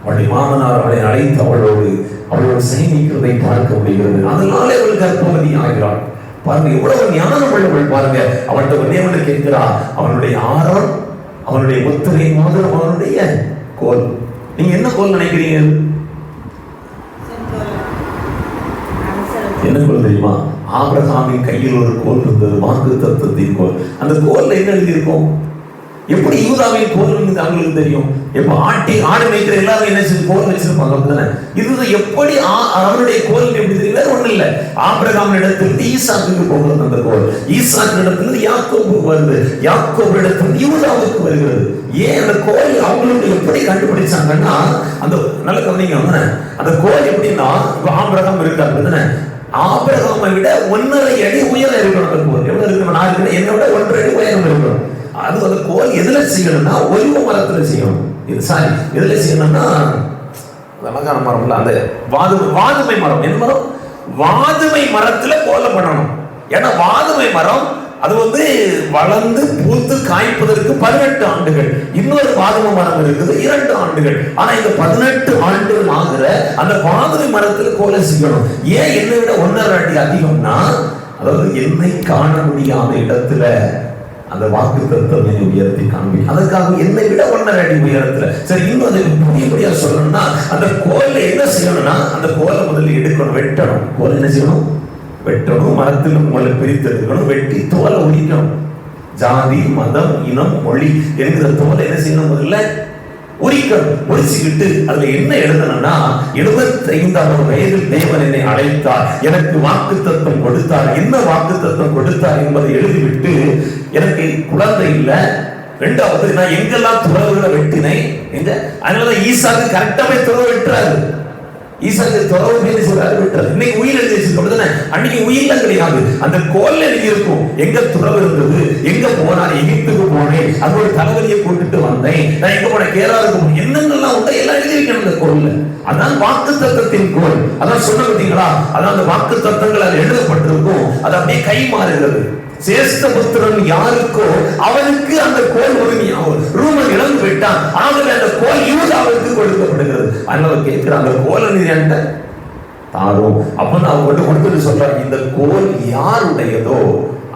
அவளுடைய மாமனார் அவளை அழைத்து அவளோடு சயனிக்கிறதை பார்க்க முடிகிறது. அதனாலே அவள் கர்ப்பவதி ஆகிறாள். பாருங்க, எவ்வளவு ஞானம் உள்ளவள் பாருங்க. அவள்கிட்ட ஒரு நேவனை கேட்கிறார். அவனுடைய ஆரம், அவனுடைய முத்திரை மோதிரம், அவனுடைய கோல். நீங்க என்ன கோல் நினைக்கிறீங்க? என்ன என்ன கோல் தெரியுமா? ஆபிரகாமின் கையில் ஒரு கோல் இருந்தது, வாக்குத்தத்தத்தின் கோல். அந்த கோல்ல என்ன எழுதியிருக்கும்? எப்படி யூதாவின் கோல் அவங்களுக்கு தெரியும்? எப்ப ஆடு மேய்க்கிற எல்லாரும் என்ன செய்ய கோல் வச்சிருப்பாங்க அப்படிதானே? இது எப்படி அவருடைய கோல் எப்படி தெரியும்? வேற ஒண்ணு இல்ல, ஆபிரகாம் இடத்திலிருந்து ஈசாக்குக்கு போகிறது அந்த கோல், ஈசாக்கு இடத்திலிருந்து யாக்கோபுக்கு வருது, யாக்கோபு இடத்திலிருந்து யூதாவுக்கு வருகிறது. ஏன் அந்த கோல் அவங்களுக்கு எப்படி கண்டுபிடிச்சாங்கன்னா, அந்த நல்ல கவனிங்க, அந்த கோல் எப்படின்னா, இப்ப ஆபிரகாம் இருக்கு அப்படிதானே, ஆபிரகாமை விட 1.5 அடி உயரம் இருக்கணும் அந்த கோல். எவ்வளவு இருக்கணும்? நான் இருக்கிற என்னை விட 1.5 அடி உயரம் இருக்கணும். அது அந்த கோல் எதுல செய்யணும்னா ஒலிவ மரத்துல செய்யணும். இது சாரி, எதுல செய்யணும்னா அழகான மரம்ல, அந்த வாதுமை மரம். என்ன மரம்? வாதுமை மரத்துல கோலம் பண்ணணும். ஏன்னா வாதுமை மரம் அது வளர்ந்து பூத்து காய்ப்பதற்கு 18 ஆண்டுகள். இன்னொரு வாதுமை மரம் இருக்குது 2 ஆண்டுகள். ஆனா இந்த 18 ஆண்டுகள் ஆகிற அந்த வாதுமை மரத்துல கோலம் செய்யணும். ஏன் என்னை விட 1.5 அடி அதிகம்னா, அதாவது என்னை காண முடியாத இடத்துல அந்த வாக்குத்தத்தத்தை உயர்த்தி காண்பி. அதுக்காக என்னை விட 1.5 அடி உயரத்துல. சரி, இன்னும் அதை புதியபடியா சொல்லணும்னா, அந்த கோல்ல என்ன செய்யணும்னா, அந்த கோலை முதல்ல எடுக்கணும், வெட்டணும். கோல் என்ன செய்யணும்? வெட்டணும். மரத்தில் முதல்ல பிரித்து எடுக்கணும், வெட்டி தோலை உரிக்கணும். ஜாதி, மதம், இனம், மொழி என்கிற தோலை என்ன செய்யணும்? முதல்ல உரிக்கணும். உரிச்சுக்கிட்டு அதுல என்ன எழுதணும்னா, 75வது வயதில் தேவன் என்னை அழைத்தார், எனக்கு வாக்குத்தத்தம் கொடுத்தார். என்ன வாக்குத்தத்தம் கொடுத்தார் என்பதை எழுதிவிட்டு, எனக்கு குழந்தை இல்ல, 2வது நான் எங்கெல்லாம் துறவுகளை வெட்டினேன், அதனாலதான் ஈசாக்கு கரெக்டாவே துறவு வெட்டுறாரு. ஈசாக்கு துறவு பேசி சொல்றாரு, வெட்டுறாரு. இன்னைக்கு உயிர் எழுதி வச்சிருக்கோம், அன்னைக்கு உயிர்லாம் கிடையாது. அந்த கோல்ல எழுதி இருக்கும் எங்க துறவு இருந்தது, எங்க போனார், எகிப்துக்கு போனேன், அது ஒரு தலைவலியை போட்டுட்டு வந்தேன், நான் எங்க போனேன், கேரளாவுக்கு போனேன், என்னென்னலாம் உண்டோ எல்லாம் எழுதி வைக்கணும் அந்த கோல்ல. அதான் வாக்குத்தத்தத்தின் கோல். அதான் சொன்ன பார்த்தீங்களா? அதான் அந்த வாக்குத்தத்தங்கள் அது எழுதப்பட்டிருக்கும், அது அப்படியே கை மாறுகிறது. சேஷ்ட புத்திரன் யாருக்கோ அவனுக்கு அந்த கோல் ரூமன் இழந்து விட்டான். ஆகவே அந்த கோல் யூதாவுக்கு கொடுக்கப்படுகிறது. அதனால கேட்கிற அந்த கோலை நீ என்கிட்ட தாரும். அப்ப நான் அவங்க கொடுத்துட்டு சொல்றாங்க, இந்த கோல் யாருடையதோ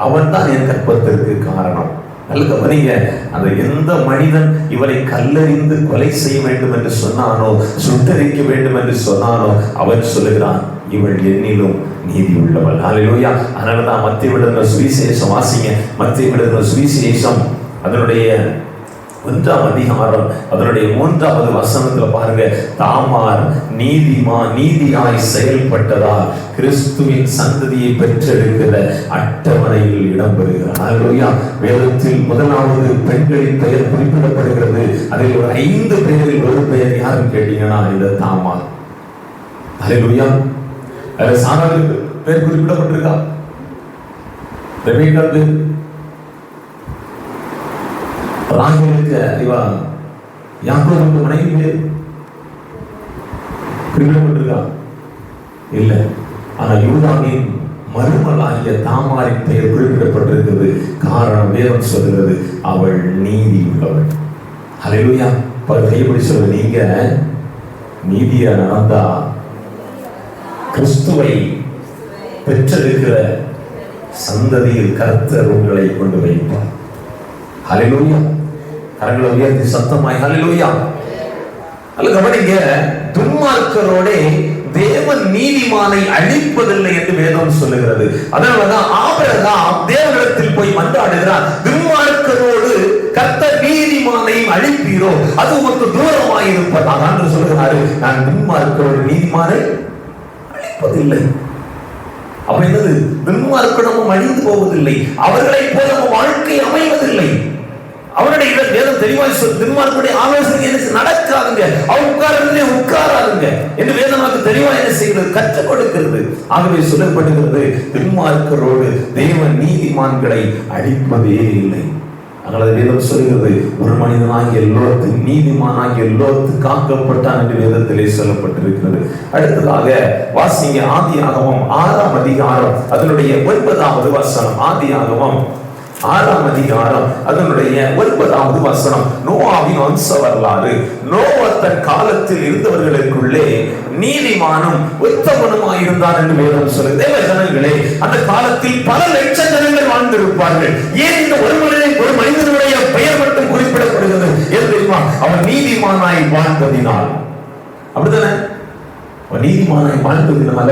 அவன் தான் என் கற்பத்திற்கு காரணம். நல்ல கவனிங்க, அந்த எந்த மனிதன் இவரை கல்லறிந்து கொலை செய்ய வேண்டும் என்று சொன்னானோ, சுட்டரிக்க வேண்டும் என்று சொன்னானோ, அவன் சொல்லுகிறான், இவள் என்னிலும் நீதி உள்ளவள். ஹல்லேலூயா. அதனாலதான் மத்தேயு எழுதின சுவிசேஷம் வாசிங்க. மத்தேயு எழுதின சுவிசேஷம் அதனுடைய 1ஆம் அதிகாரம் அதனுடைய 3வது வசனத்துல பாருங்க, தாமார் நீதியாய் செயல்பட்டதால் கிறிஸ்துவின் சந்ததியை பெற்றெடுக்கிற அட்டவணையில் இடம்பெறுகிறார். ஹல்லேலூயா. வேதத்தில் 1வது பெண்களின் பெயர் குறிப்பிடப்படுகிறது. அதில் ஒரு 5 பேரில் ஒரு பெயர் யாருன்னு கேட்டீங்கன்னா இந்த தாமார். ஹல்லேலூயா. அதுல சாராளுக்கு பேர் குறிப்பிடப்பட்டிருக்கா? ரெபேக்கா பேர், ராகேலுக்கு யாக்கோபுக்கு மனைவி பேர் குறிப்பிடப்பட்டிருக்கா? இல்ல. ஆனா யூதாவின் மருமகளாகிய தாமாரின் பெயர் குறிப்பிடப்பட்டிருக்கிறது. காரணம் வேதம் சொல்கிறது, அவள் நீதி உள்ளவள். ஹல்லேலூயா. கைப்படி சொல்ற, நீங்க நீதியா நடந்தா கிறிஸ்துவை பெற்றெடுக்கிற சந்ததியில் கர்த்தர் உங்களை கொண்டு வைப்பார். ஹல்லேலூயா. கரங்களை உயர்த்தி சத்தமாய் ஹல்லேலூயா. அல்ல கவனிங்க, துன்மார்க்கரோட தேவன் நீதிமானை அழிப்பதில்லை என்று வேதம் சொல்லுகிறது. அதனாலதான் ஆபிரகாம் தேவனிடத்தில் போய் மன்றாடுகிறார், துன்மார்க்கரோடு கர்த்தர் நீதிமானையும் அழிப்பீரோ, அது உமக்கு தூரமாய் இருப்பதாக என்று சொல்லுகிறாரு. நான் துன்மார்க்கரோடு நீதிமானை அழிப்பதில்லை. அப்ப என்னது? துன்மார்க்கனும் அழிந்து போவதில்லை, அவர்களை போல நம்ம வாழ்க்கை அமைவதில்லை. அவருடைய வேதம் தெளிவாய் சொல்லு, துன்மார்க்கனுடைய ஆலோசனை என்ன நடக்காதுங்க, அவன் உட்காராதுங்க என்று வேதம் நமக்கு தெளிவாய் என்ன செய்கிறது? கற்றுக் கொடுக்கிறது. ஆகவே சொல்லப்படுகிறது, துன்மார்க்கரோடு தேவன் நீதிமான்களை அழிப்பதே இல்லை. அதனால வேதம் சொல்கிறது, ஒரு மனிதனாகிய லோத்து நீதிமானாகிய லோத்து காக்கப்பட்டான் என்று வேதத்திலே சொல்லப்பட்டிருக்கிறது. அடுத்ததாக வாசிங்க ஆதியாகமம் 6ஆம் அதிகாரம் அதனுடைய 9வது வசனம். ஆதியாகமம் 6ஆம் அதிகாரம் அதனுடைய 9வது வசனம். நோவாவின் வம்ச வரலாறு. நோவா தன் காலத்தில் இருந்தவர்களுக்குள்ளே நீதிமானும் உத்தமனுமாய் இருந்தான் என்று வேதம் சொல்லுது. தேவ ஜனங்களே, அந்த காலத்தில் பல லட்ச ஜனங்கள் வாழ்ந்திருப்பார்கள். ஏன் இந்த ஒரு மனிதனுடைய பெயர் மட்டும் குறிப்பிடப்படுகிறது? ஏன் தெரியுமா? அவன் நீதிமானாய் வாழ்ந்ததினால். அப்படித்தானே? நீதிமானாய் வாழ்ந்ததுனால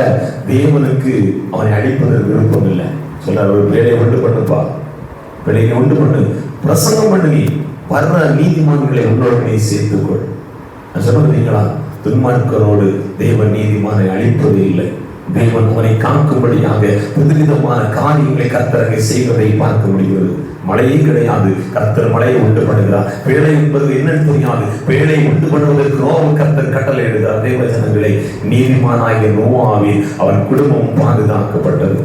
தேவனுக்கு அவனை அழிப்பதற்கு விருப்பம் இல்லை. சொல்றார், ஒரு வேலையை உண்டு பண்ணுப்பா, வேலையை உண்டு பண்ணு, பிரசங்கம் பண்ணி வர்ற நீதிமான்களை உன்னோடு நீ சேர்த்துக்கொள். நான் சொல்லுங்களா, துன்மார்க்கரோடு தேவன் நீதிமானை அழிப்பதே இல்லை. தேவன் அவனை காக்கும்படியாக புதுவிதமான காரியங்களை கர்த்தரை செய்வதை பார்க்க முடிகிறது. மழையே கிடையாது, கர்த்தர் மழையை உண்டு பண்ணுகிறார். பேழை என்பது என்னன்னு தெரியாது, பேழை உண்டு பண்ணுவதற்கு நோவு கர்த்தர் கட்டளை எழுதார். தேவ ஜனங்களை, நீதிமானாகிய நோவாவில் அவன் குடும்பம் பாதுகாக்கப்பட்டது.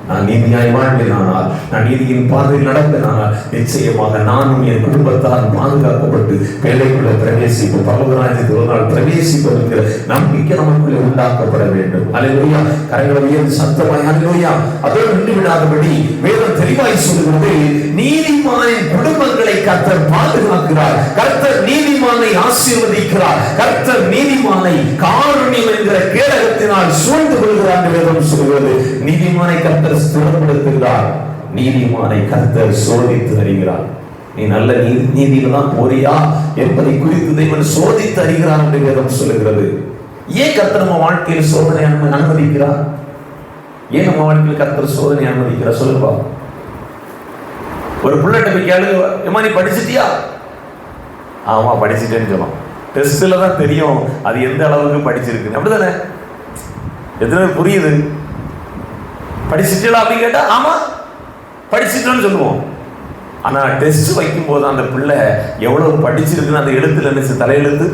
நான் நீதியாய் வாழ்வேனானால், நான் நீதியின் பாதையில் நடப்பேனானால், நிச்சயமாக நானும் என் குடும்பத்தால் பாதுகாக்கப்பட்டு பேழைக்குள்ள பிரவேசிப்போம், பரலோகராஜ்யத்தில் ஒரு நாள் பிரவேசிப்போம் என்கிற நம்பிக்கை நமக்குள்ளே உண்டாக்கப்பட வேண்டும். அல்லேலூயா. கரங்களை உயர்த்தி சத்தமாய் அல்லேலூயா. அதோடு நின்று விடாதபடி வேதம் தெளிவாய் சொல்கிறது, நீதிமானின் குடும்பங்களை கர்த்தர் பாதுகாக்கிறார். கர்த்தர் நீதிமானை ஆசீர்வதிக்கிறார். கர்த்தர் நீதிமானை காருண்யம் என்கிற கேடகத்தினால் சூழ்ந்து கொள்கிறார் என்று வேதம் சொல்கிறது. நீதிமானை கர்த்தர் ஸ்திரப்படுத்துகிறார். நீதிமானை கர்த்தர் சோதித்து அறிகிறார். நீ நல்ல நீதியில தான் போறியா என்பதை குறித்து தேவன் சோதித்து அறிகிறார் என்று வேதம் சொல்லுகிறது. ஏன் கர்த்தர் நம்ம வாழ்க்கையில் சோதனை அனுமதிக்கிறார்? ஏன் நம்ம வாழ்க்கையில் கர்த்தர் சோதனை அனுமதிக்கிறார்? சொல்லுப்பா. ஒரு புள்ளட்ட போய் கேளு, ஏமா நீ படிச்சிட்டியா? ஆமா படிச்சுட்டேன்னு சொல்லலாம். டெஸ்ட்ல தான் தெரியும் அது எந்த அளவுக்கு படிச்சிருக்கு. அப்படிதானே? எத்தனை புரியுது? படிச்சுட்டா அப்படின்னு கேட்டா ஆமா படிச்சுட்டோன்னு சொல்லுவோம். ஆனா டெஸ்ட் வைக்கும் போது அந்த பிள்ளை எவ்வளவு படிச்சிருக்குன்னு அந்த எழுத்துல நினைச்சு தலையெழுத்து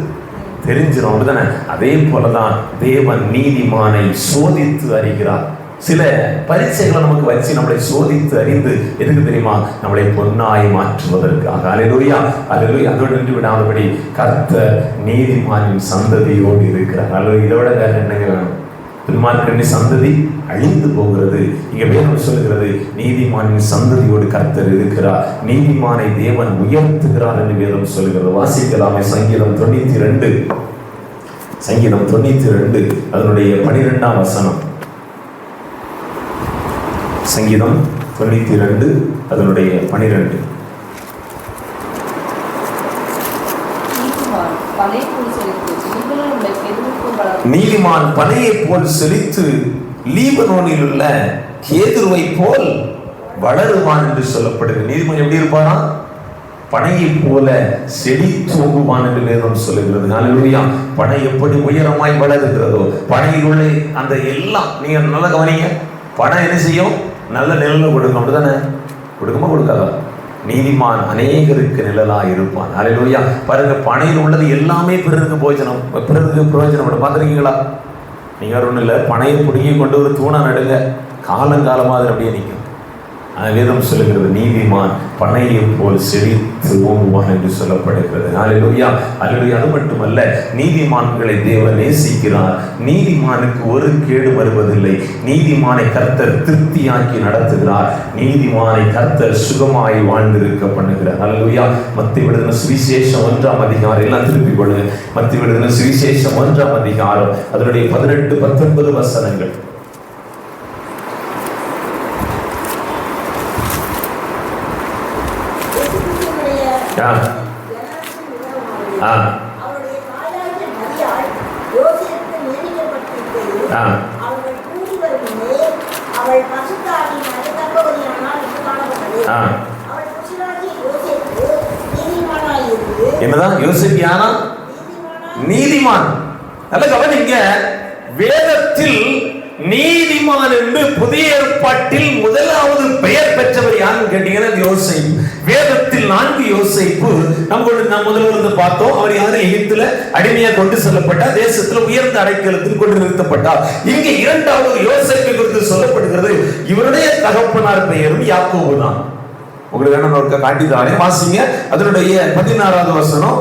தெரிஞ்சிடும். அப்படிதானே? அதே போலதான் தேவன் நீதிமானை சோதித்து அறிகிறார். சில பரீட்சைகளை நமக்கு வச்சு நம்மளை சோதித்து அறிந்து, எதுக்கு தெரியுமா? நம்மளை பொன்னாய் மாற்றுவதற்காக. அல்லேலூயா, அல்லேலூயா. அதோடு நின்று விடாதபடி கர்த்தர் நீதிமானின் சந்ததியோடு இருக்கிறார். அல்லது இதை விட வேற என்னங்க வேணும்? துன்மார்க்கனின் சந்ததி அழிந்து போகிறது. இங்க வேதம் சொல்கிறது, நீதிமானின் சந்ததியோடு கர்த்தர் இருக்கிறார். நீதிமானை தேவன் உயர்த்துகிறார் என்று வேதம் சொல்கிறது. வாசிக்கலாமே சங்கீதம் 92, சங்கீதம் 92 அதனுடைய 12ஆம் வசனம். சங்கீதம் 92 அதனுடைய 12. நீதிமான் பனையை போல் செழித்து லீபனோனில் உள்ள கேதுருவை போல் வளருவான் என்று சொல்லப்படுகிறது. நீதிமான் எப்படி இருப்பானா? பனையை போல செழித்தோங்குவான் என்று வேதம் சொல்லுகிறது. அல்லேலூயா. பனை எப்படி உயரமாய் வளருகிறதோ, பனையில் உள்ள அந்த எல்லாம் நீங்க நல்லா கவனிங்க. பனை என்ன செய்யும்? நல்ல நிழல கொடுக்கும். அப்படிதானே? கொடுக்குமா கொடுக்காதா? நீதிமான் அநேகருக்கு நிழலாக இருப்பான். அல்லேலூயா. பாருங்க, பனையில் உள்ளது எல்லாமே பிறருக்கு போஜனம், பிறருக்கு பிரயோஜனம். பார்த்துருக்கீங்களா? நீங்க ஒன்றும் இல்லை, பனையை பிடிங்கி கொண்டு ஒரு தூணா நடுங்க, காலங்காலமாக அது அப்படியே நிற்கும். வேதம் சொல்லுகிறது, நீதிமான் பனையை போல் செழித்து ஓங்குவான் என்று சொல்லப்படுகிறது. அல்லேலூயா, அல்லேலூயா. அது மட்டுமல்ல, நீதிமான்களை தேவன் நேசிக்கிறார். நீதிமானுக்கு ஒரு கேடு வருவதில்லை. நீதிமானை கர்த்தர் திருப்தியாக்கி நடத்துகிறார். நீதிமானை கர்த்தர் சுகமாய் வாழ்ந்திருக்க பண்ணுகிறார். அல்லேலூயா. மத்தேயு எழுதின சுவிசேஷம் 1ஆம் அதிகாரம், எல்லாம் திருப்பிக் கொள்ளுங்க. மத்தேயு எழுதின சுவிசேஷம் 1ஆம் அதிகாரம் அதனுடைய 18, 19 வசனங்கள். என்னதான் யோசேப்பு யாரா? நீதிமான். நல்ல கவனிங்க, வேதத்தில் நீதிமான் என்று புதிய ஏற்பாட்டில் முதலாவது பெயர் பெற்றவர் யாருன்னு கேட்டீங்கன்னா யோசேப்பு. வேதத்தில் 4 யோசேப்பு நாம் முதல்ல பார்த்தோம். அவர் யாரு? எகிப்துல அடிமையா கொண்டு செல்லப்பட்டார், தேசத்துல உயர்ந்த அடைக்கலத்தில் கொண்டு நிறுத்தப்பட்டார். இங்க 2வது யோசேப்பை குறித்து சொல்லப்படுகிறது. இவருடைய தகப்பனார் பெயரும் யாக்கோபு தான். உங்களுக்கு வேணும் ஒருக்க காட்டிதானே, வாசிங்க. அதனுடைய 16வது வசனம்.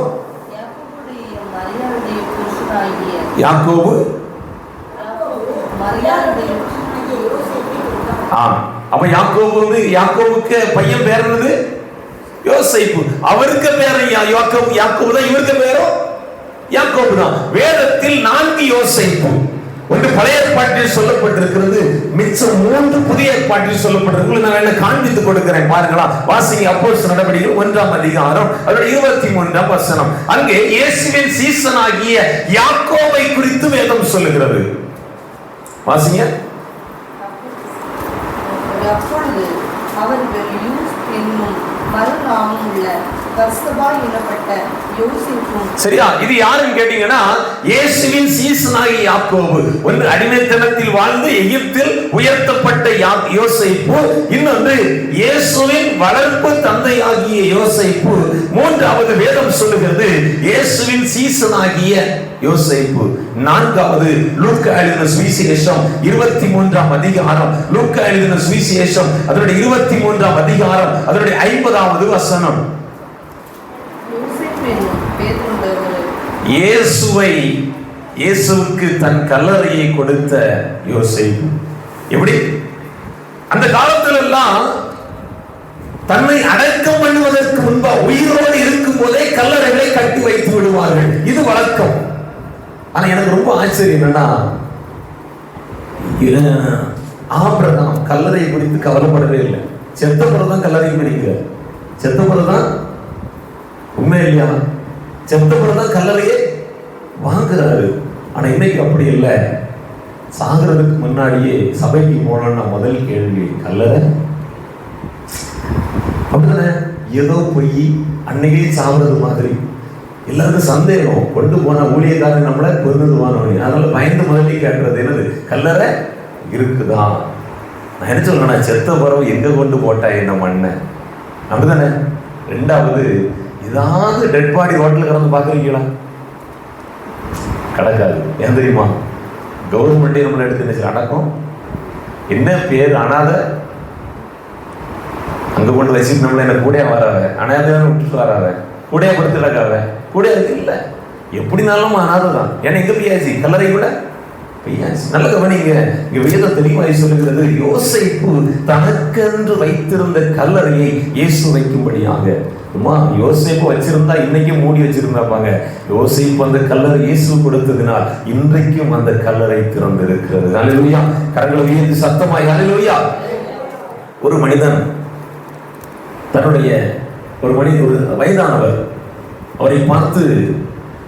யாக்கோபு அப்ப யாக்கோபுக்கு பையன் பேர் என்னது? யோசேப்பு. அவருக்கு பேர் யாக்கோபு தான். இவருக்கு பேரும் யாக்கோபு தான். வேதத்தில் 4 யோசேப்பு. ஒன்று பழைய ஏற்பாட்டில் சொல்லப்பட்டிருக்கிறது, மிச்சம் 3 புதிய ஏற்பாட்டில் சொல்லப்பட்டிருக்கு. நான் என்ன காண்பித்து கொடுக்கிறேன் பாருங்களா. வாசிங்க அப்போஸ்தலர் நடவடிக்கைகள் 1ஆம் அதிகாரம் அதோட 23ஆம் வசனம். அங்கே இயேசுவின் சீசனாகிய யாக்கோபை குறித்து வேதம் சொல்லுகிறது. வாசிங்க.
அப்பொழுது அவர்கள் யூஸ் என்னும் மறுநாமம் உள்ள பர்சபா எனப்பட்ட யோசேப்பும்.
சரியா? இது யாருன்னு கேட்டீங்கன்னா இயேசுவின் சீசனாகிய யாக்கோபு. ஒன்று அடிமைத்தனத்தில் வாழ்ந்து எகிப்தில் உயர்த்தப்பட்ட யோசேப்பு, இன்னொன்று இயேசுவின் வளர்ப்பு தந்தையாகிய யோசேப்பு, மூன்றாவது வேதம் சொல்லுகிறது இயேசுவின் சீசனாகிய யோசேப்பு. நான்காவது லூக்கா எழுதின சுவிசேஷம் 23ஆம் அதிகாரம், லூக்கா எழுதின சுவிசேஷம் அதனுடைய 23ஆம் அதிகாரம் அதனுடைய 50வது வசனம். இயேசுவுக்கு தன் கல்லறையை கொடுத்த யோசேப்பு. எப்படி? அந்த காலத்துல எல்லாம் தன்னை அடக்கம் பண்ணுவதற்கு முன்பா உயிரோடு இருக்கும் போதே கல்லறைகளை கட்டி வைத்து விடுவார்கள். இது வழக்கம். ஆனா எனக்கு ரொம்ப ஆச்சரியம் என்னன்னா, ஆபிரகாம் கல்லறை குறித்து கவலைப்படவே இல்லை. செத்த பிறகுதான் கல்லறை பிடிக்கிறார். செத்த பிறகுதான், உண்மை இல்லையா, செத்த பிறகுதான் கல்லறையே வாங்குறாரு. ஆனா இன்னைக்கு அப்படி இல்லை. சாகிறதுக்கு முன்னாடியே சபைக்கு போனோம்னா முதல் கேள்வி கல்லறை. அப்படிதானே? ஏதோ பொய் அன்னைக்கே சாப்பிடுறது மாதிரி எல்லாருக்கும் சந்தேகம். கொண்டு போன ஊழியக்காரன் நம்மளை கொண்டுடுவானோன்னு, அதனால பயந்து முதல்ல கேட்கறது என்னது, கல்லறை இருக்குதா? நான் என்ன சொல்றேன், செத்த பறவை எங்க கொண்டு போட்டா என்ன மண்ண, அப்படிதானே? ரெண்டாவது, ஏதாவது டெட் பாடி ரோட்ல கிடந்து பாக்குறீங்களா? கிடக்காது. ஏன் தெரியுமா? கவர்மெண்டே நம்மளை எடுத்து அடக்கம் என்ன பேர் அனாத, அங்க கொண்டு வச்சுட்டு நம்மள என்ன கூட வராவ, அனாதையான விட்டுட்டு வராவ, கூட படுத்துடாக்காவ, கூட இல்லை. எப்படினாலும் அனாதைதான். ஏன்னா எங்க பெய்யாச்சு, கல்லறை கூட பெய்யாச்சு. நல்ல கவனிங்க, இங்க வேதம் தெளிவாய் சொல்லுகிறது, யோசேப்பு தனக்கென்று வைத்திருந்த கல்லறையை இயேசு வைக்கும்படியாக. யோசேப்பு வச்சிருந்தா இன்னைக்கும் மூடி வச்சிருந்தாப்பாங்க. யோசேப்பு அந்த கல்லறை இயேசு கொடுத்ததினால் இன்றைக்கும் அந்த கல்லறை திறந்து இருக்கிறது. ஹல்லேலூயா. கரங்களை உயர்த்தி சத்தமாய் ஹல்லேலூயா. ஒரு மனிதன் தன்னுடைய ஒரு வயதானவர், அவரை பார்த்து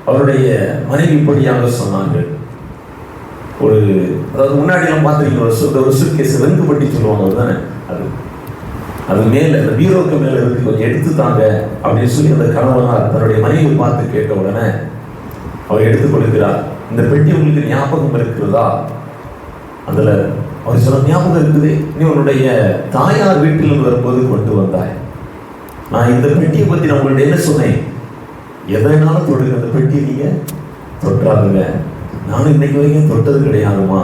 அவருடைய மனைவி இப்படியாக சொன்னார்கள். அதாவது முன்னாடி எல்லாம் பார்த்துருக்கீங்க, ஒரு சூட்கேஸ் வெங்கு பட்டி சொல்லுவாங்க தானே, அது மேல அந்த பீரோக்கு மேல இருக்கு, கொஞ்சம் எடுத்து தாங்க அப்படின்னு சொல்லி அந்த கணவனார் தன்னுடைய மனைவி பார்த்து கேட்ட உடனே அவர் எடுத்து கொடுக்கிறார். இந்த பெட்டி உங்களுக்கு ஞாபகம் இருக்கிறதா? அதுல அவர் சொல்ல, ஞாபகம் இருக்குது, நீ உன்னுடைய தாயார் வீட்டில் வரும்போது கொண்டு வந்தாய். நான் இந்த பெட்டியை பத்தி நான் உங்கள்ட்ட என்ன சொன்னேன், எதனாலும் தொடுங்க, அந்த பெட்டியை நீங்க தொட்டாருங்க. நானும் இன்னைக்கு வரைக்கும் தொட்டது கிடையாதுமா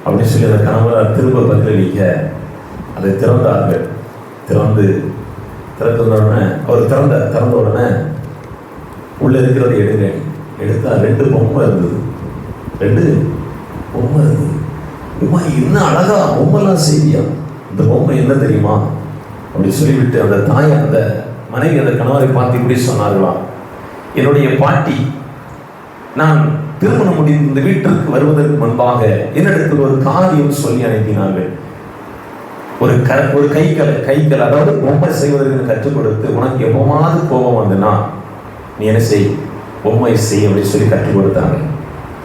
அப்படின்னு சொல்லி அந்த கணவரார் திரும்ப பதிலளிக்க அதை திறந்தார்கள். திறந்த உடனே அவர் திறந்த உடனே உள்ள இருக்கிறத எடுங்க. எடுத்தா 2 பொம்மை இருந்தது. 2 பொம்மை இருந்தது. என்ன அழகா பொம்மைலாம் செய்தியா, இந்த பொம்மை என்ன தெரியுமா அப்படி சொல்லிவிட்டு அந்த தாய், அந்த மனைவி அந்த கணவரை பார்த்து இப்படி சொன்னார்களாம், என்னுடைய பாட்டி நான் திருமணம் முடிந்து இந்த வீட்டிற்கு வருவதற்கு முன்பாக என்னிடத்தில் ஒரு காரியம் சொல்லி அனுப்பினார்கள். ஒரு கைக்கல் அதாவது பொம்மை செய்வதற்கு கற்றுக் கொடுத்து, உனக்கு எப்பமாவது கோபம் வந்துன்னா நீ என்ன செய், பொம்மை செய் அப்படின்னு சொல்லி கற்றுக் கொடுத்தாங்க.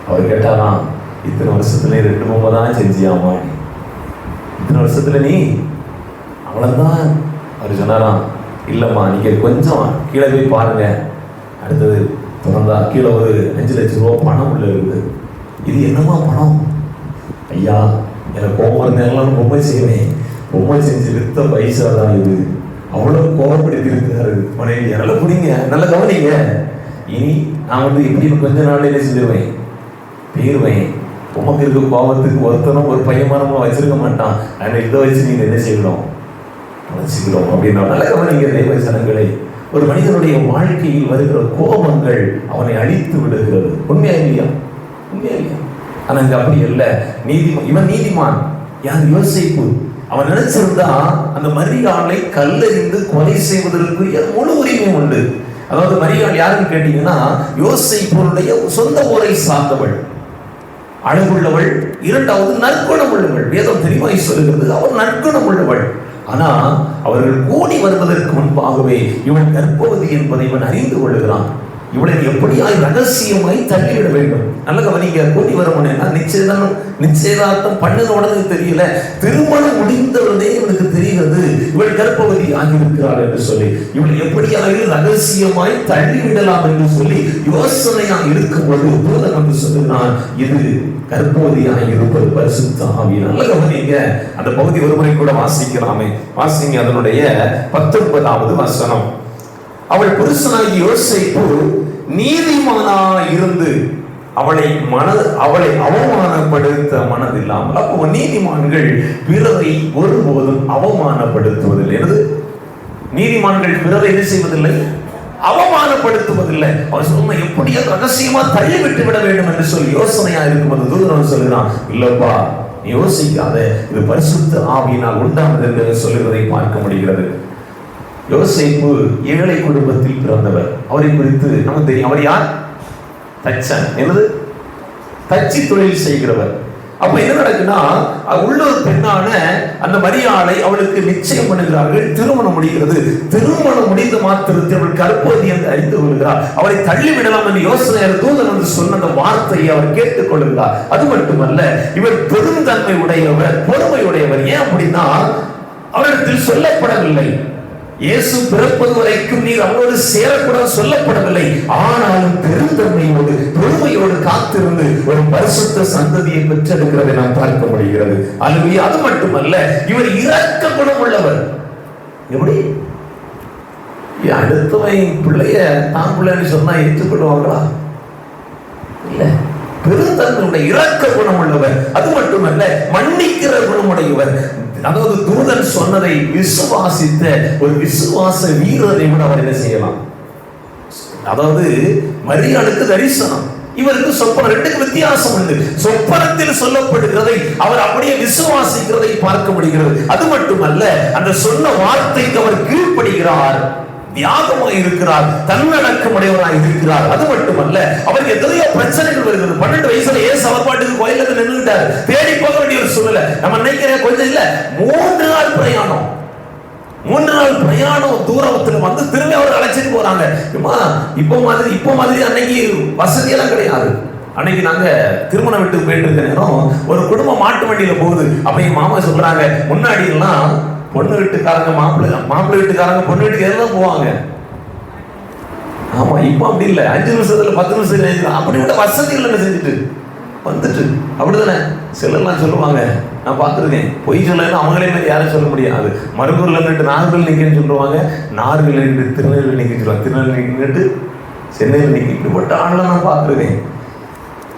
அவர் கேட்டாராம், இத்தனை வருஷத்துல 2 பொம்மை தான் செஞ்சியாமா, இத்தனை வருஷத்துல நீ அவ்வளவுதான்? அவர் சொன்னாராம், இல்லம்மா, நீங்க கொஞ்சம் கீழே போய் பாருங்க. அடுத்தது திறந்தா கீழே ஒரு 5 லட்சம் ரூபா பணம் உள்ள இருக்குது. இது என்னமா பணம்? ஐயா, எனக்கு கோபம் நேரம் பொம்மை செய்வேன், பொம்மை செஞ்சு வித்த பைசா தான் இது. அவ்வளவு கோபப்படுத்தி இருக்கிறாரு மனைவி. நல்லா புரியுங்க, நல்லா கவனிங்க. இனி நான் இப்படி கொஞ்ச நாள்ல செஞ்சிருவேன், போயிருவேன். உமக்கு இருக்க கோபத்துக்கு ஒருத்தனும் ஒரு பையமானமா வச்சிருக்க மாட்டான். ஆனால் இதை வச்சு நீங்க என்ன செய்யணும், வச்சுக்கிறோம் அப்படின்னா. நல்ல கவனிங்க தேவ ஜனங்களே, ஒரு மனிதனுடைய வாழ்க்கையில் வருகிற கோபங்கள் அவனை அழித்து விடுகிறது. உண்மையா இல்லையா? உண்மையா இல்லையா? ஆனா இங்க அப்படி இல்லை. இவன் நீதிமான். யார்? யோசேப்பு. அவன் நினைச்சிருந்தா அந்த மரியாளை கல்லெறிந்து கொலை செய்வதற்குரிய முழு உரிமை உண்டு. அதாவது மரியாள் யாருன்னு கேட்டீங்கன்னா யோசேப்புடைய சொந்த ஊரை சார்ந்தவள். அழகுள்ளவள், இரண்டாவது நற்குணம் உள்ளவள். வேதம் தெளிவாய் சொல்லுகிறது அவள் நற்குணம் உள்ளவள். ஆனா அவர்கள் கூடி வருவதற்கு முன்பாகவே இவன் கர்ப்பவதி என்பதை இவன் அறிந்து கொள்கிறான். இவளை எப்படியாய் ரகசியமாய் தள்ளிவிட வேண்டும். நல்ல கவனிங்க, கூட்டி வரமுன்னா நிச்சயதார்த்தம் பண்ணது உடனே தெரியல, திருமணம் முடிந்தவுடனே இவனுக்கு தெரிகிறது இவள் கர்ப்பவதி ஆகியிருக்கிறாள் என்று சொல்லி இவள் எப்படியாய் ரகசியமாய் தள்ளிவிடலாம் என்று சொல்லி யோசனையாக இருக்கும்போது தூதன் வந்து சொல்லுகிறான், இது கர்ப்பவதியாக இருப்பது பரிசுத்த ஆவி. நல்ல கவனிங்க, அந்த பகுதி ஒருமுறை கூட வாசிக்கலாமே. வாசிங்க அதனுடைய 19வது வசனம். அவள் புருஷனாகி யோசேப்பு நீதிமானா இருந்து அவளை அவமானப்படுத்த மனதில்லாமல். அப்போ நீதிமான்கள் பிறரை ஒருபோதும் அவமானப்படுத்துவதில்லை. எனது நீதிமான்கள் பிறரை என்ன செய்வதில்லை? அவமானப்படுத்துவதில்லை. அவர் சொன்ன எப்படியா ரகசியமா தள்ளிவிட்டு விட வேண்டும் என்று சொல்லி யோசனையா இருக்கும்போது தூதன் சொல்கிறான், இல்லப்பா யோசிக்காத, இது பரிசுத்த ஆவியினால் உண்டானது என்று சொல்லுவதை பார்க்க முடிகிறது. யோசேப்பு ஏழை குடும்பத்தில் பிறந்தவர். அவரை குறித்து நமக்கு தெரியும். அவர் யார்? தச்சன். என்னது? தச்சு தொழில் செய்கிறவர். அப்ப என்ன நடக்குன்னா, உள்ளூர் பெண்ணான அந்த மரியாளை அவளுக்கு நிச்சயம் பண்ணுகிறார்கள். திருமணம் முடிகிறது. திருமணம் முடிந்த மாத்திரத்தில் அவள் கர்ப்பவதி என்று அறிந்து கொள்கிறார். அவளை தள்ளிவிடலாம் என்று யோசனை தூதன் என்று சொன்ன அந்த வார்த்தையை அவர் கேட்டுக் கொள்கிறார். அது மட்டுமல்ல, இவர் பெருந்தன்மை உடையவர், பொறுமை உடையவர். ஏன் அப்படின்னா, அவரிடத்தில் சொல்லப்படவில்லை இயேசு பிறப்பது வரைக்கும் நீர் அவரோடு சேரக்கூடாது சொல்லப்படவில்லை. ஆனாலும் பெருந்தன்மையோடு பொறுமையோடு காத்திருந்து ஒரு பரிசுத்த சந்ததியை பெற்றெடுக்கிறதை நாம் பார்க்க முடிகிறது. அல்லது அது மட்டுமல்ல, இவர் இரக்க குணம் உள்ளவர். எப்படி? அடுத்தவன் பிள்ளைய தான் பிள்ளைன்னு சொன்னா ஏற்றுக்கொள்வாங்களா? இல்ல. பெருந்தன்மையுடைய இரக்க குணம் உள்ளவர். அது மட்டுமல்ல, மன்னிக்கிற குணமுடையவர். அதாவது தூதன் சொன்னதை விசுவாசித்த ஒரு விசுவாச வீரரை கூட அவர் என்ன செய்யலாம்? அதாவது மரியாளுக்கு தரிசனம், இவருக்கு சொப்பனம், ரெண்டுக்கு வித்தியாசம் உண்டு. சொப்பனத்தில் சொல்லப்படுகிறதை அவர் அப்படியே விசுவாசிக்கிறதை பார்க்க முடிகிறது. அது மட்டுமல்ல, அந்த சொன்ன வார்த்தைக்கு அவர் கீழ்ப்படுகிறார், தியாகமாக இருக்கிறார், தன்னடக்கமுடையவராக இருக்கிறார். அது மட்டுமல்ல, அவருக்கு எத்தனையோ பிரச்சனைகள் வருகிறது. 12 வயசுல ஏசு அவர் பாட்டுக்கு கோயில நின்றுட்டார். தேடி போக வேண்டிய ஒரு சூழ்நிலை. நம்ம நினைக்கிற கொஞ்சம் இல்ல, 3 நாள் பிரயாணம். 3 நாள் பிரயாணம் தூரத்துல வந்து திரும்பி அவர் அழைச்சிட்டு போறாங்க. இப்போ மாதிரி அன்னைக்கு வசதியெல்லாம் கிடையாது. அன்னைக்கு நாங்க திருமணம் விட்டு போயிட்டு இருக்க நேரம் ஒரு குடும்பம் மாட்டு வண்டியில போகுது. அப்ப என் மாமா சொல்றாங்க, முன்னாடி எல்லாம் பொண்ணு வீட்டுக்காரங்க மாப்பிள்ளை வீட்டுக்காரங்க பொண்ணு வீட்டுக்கு எல்லாம் போவாங்க. ஆமா, இப்ப அப்படி இல்லை. 5 நிமிஷத்துல 10 நிமிஷத்துல அப்படி விட வசதிகள் என்ன செஞ்சுட்டு வந்துட்டு அப்படிதானே சிலர்லாம் சொல்லுவாங்க. நான் பார்த்துருக்கேன். பொய் சொல்லன்னு அவங்களே மாதிரி யாரும் சொல்ல முடியாது. மருங்கூர்ல இருந்துட்டு நாகர்கோவில் நிற்கன்னு சொல்லுவாங்க, நாகர்கோவில் நின்று திருநெல்வேலி நிற்க சொல்லுவாங்க, திருநெல்வேலி நின்றுட்டு சென்னையில் நிற்க. இப்படிப்பட்ட ஆள்லாம் நான் பார்த்துருக்கேன்.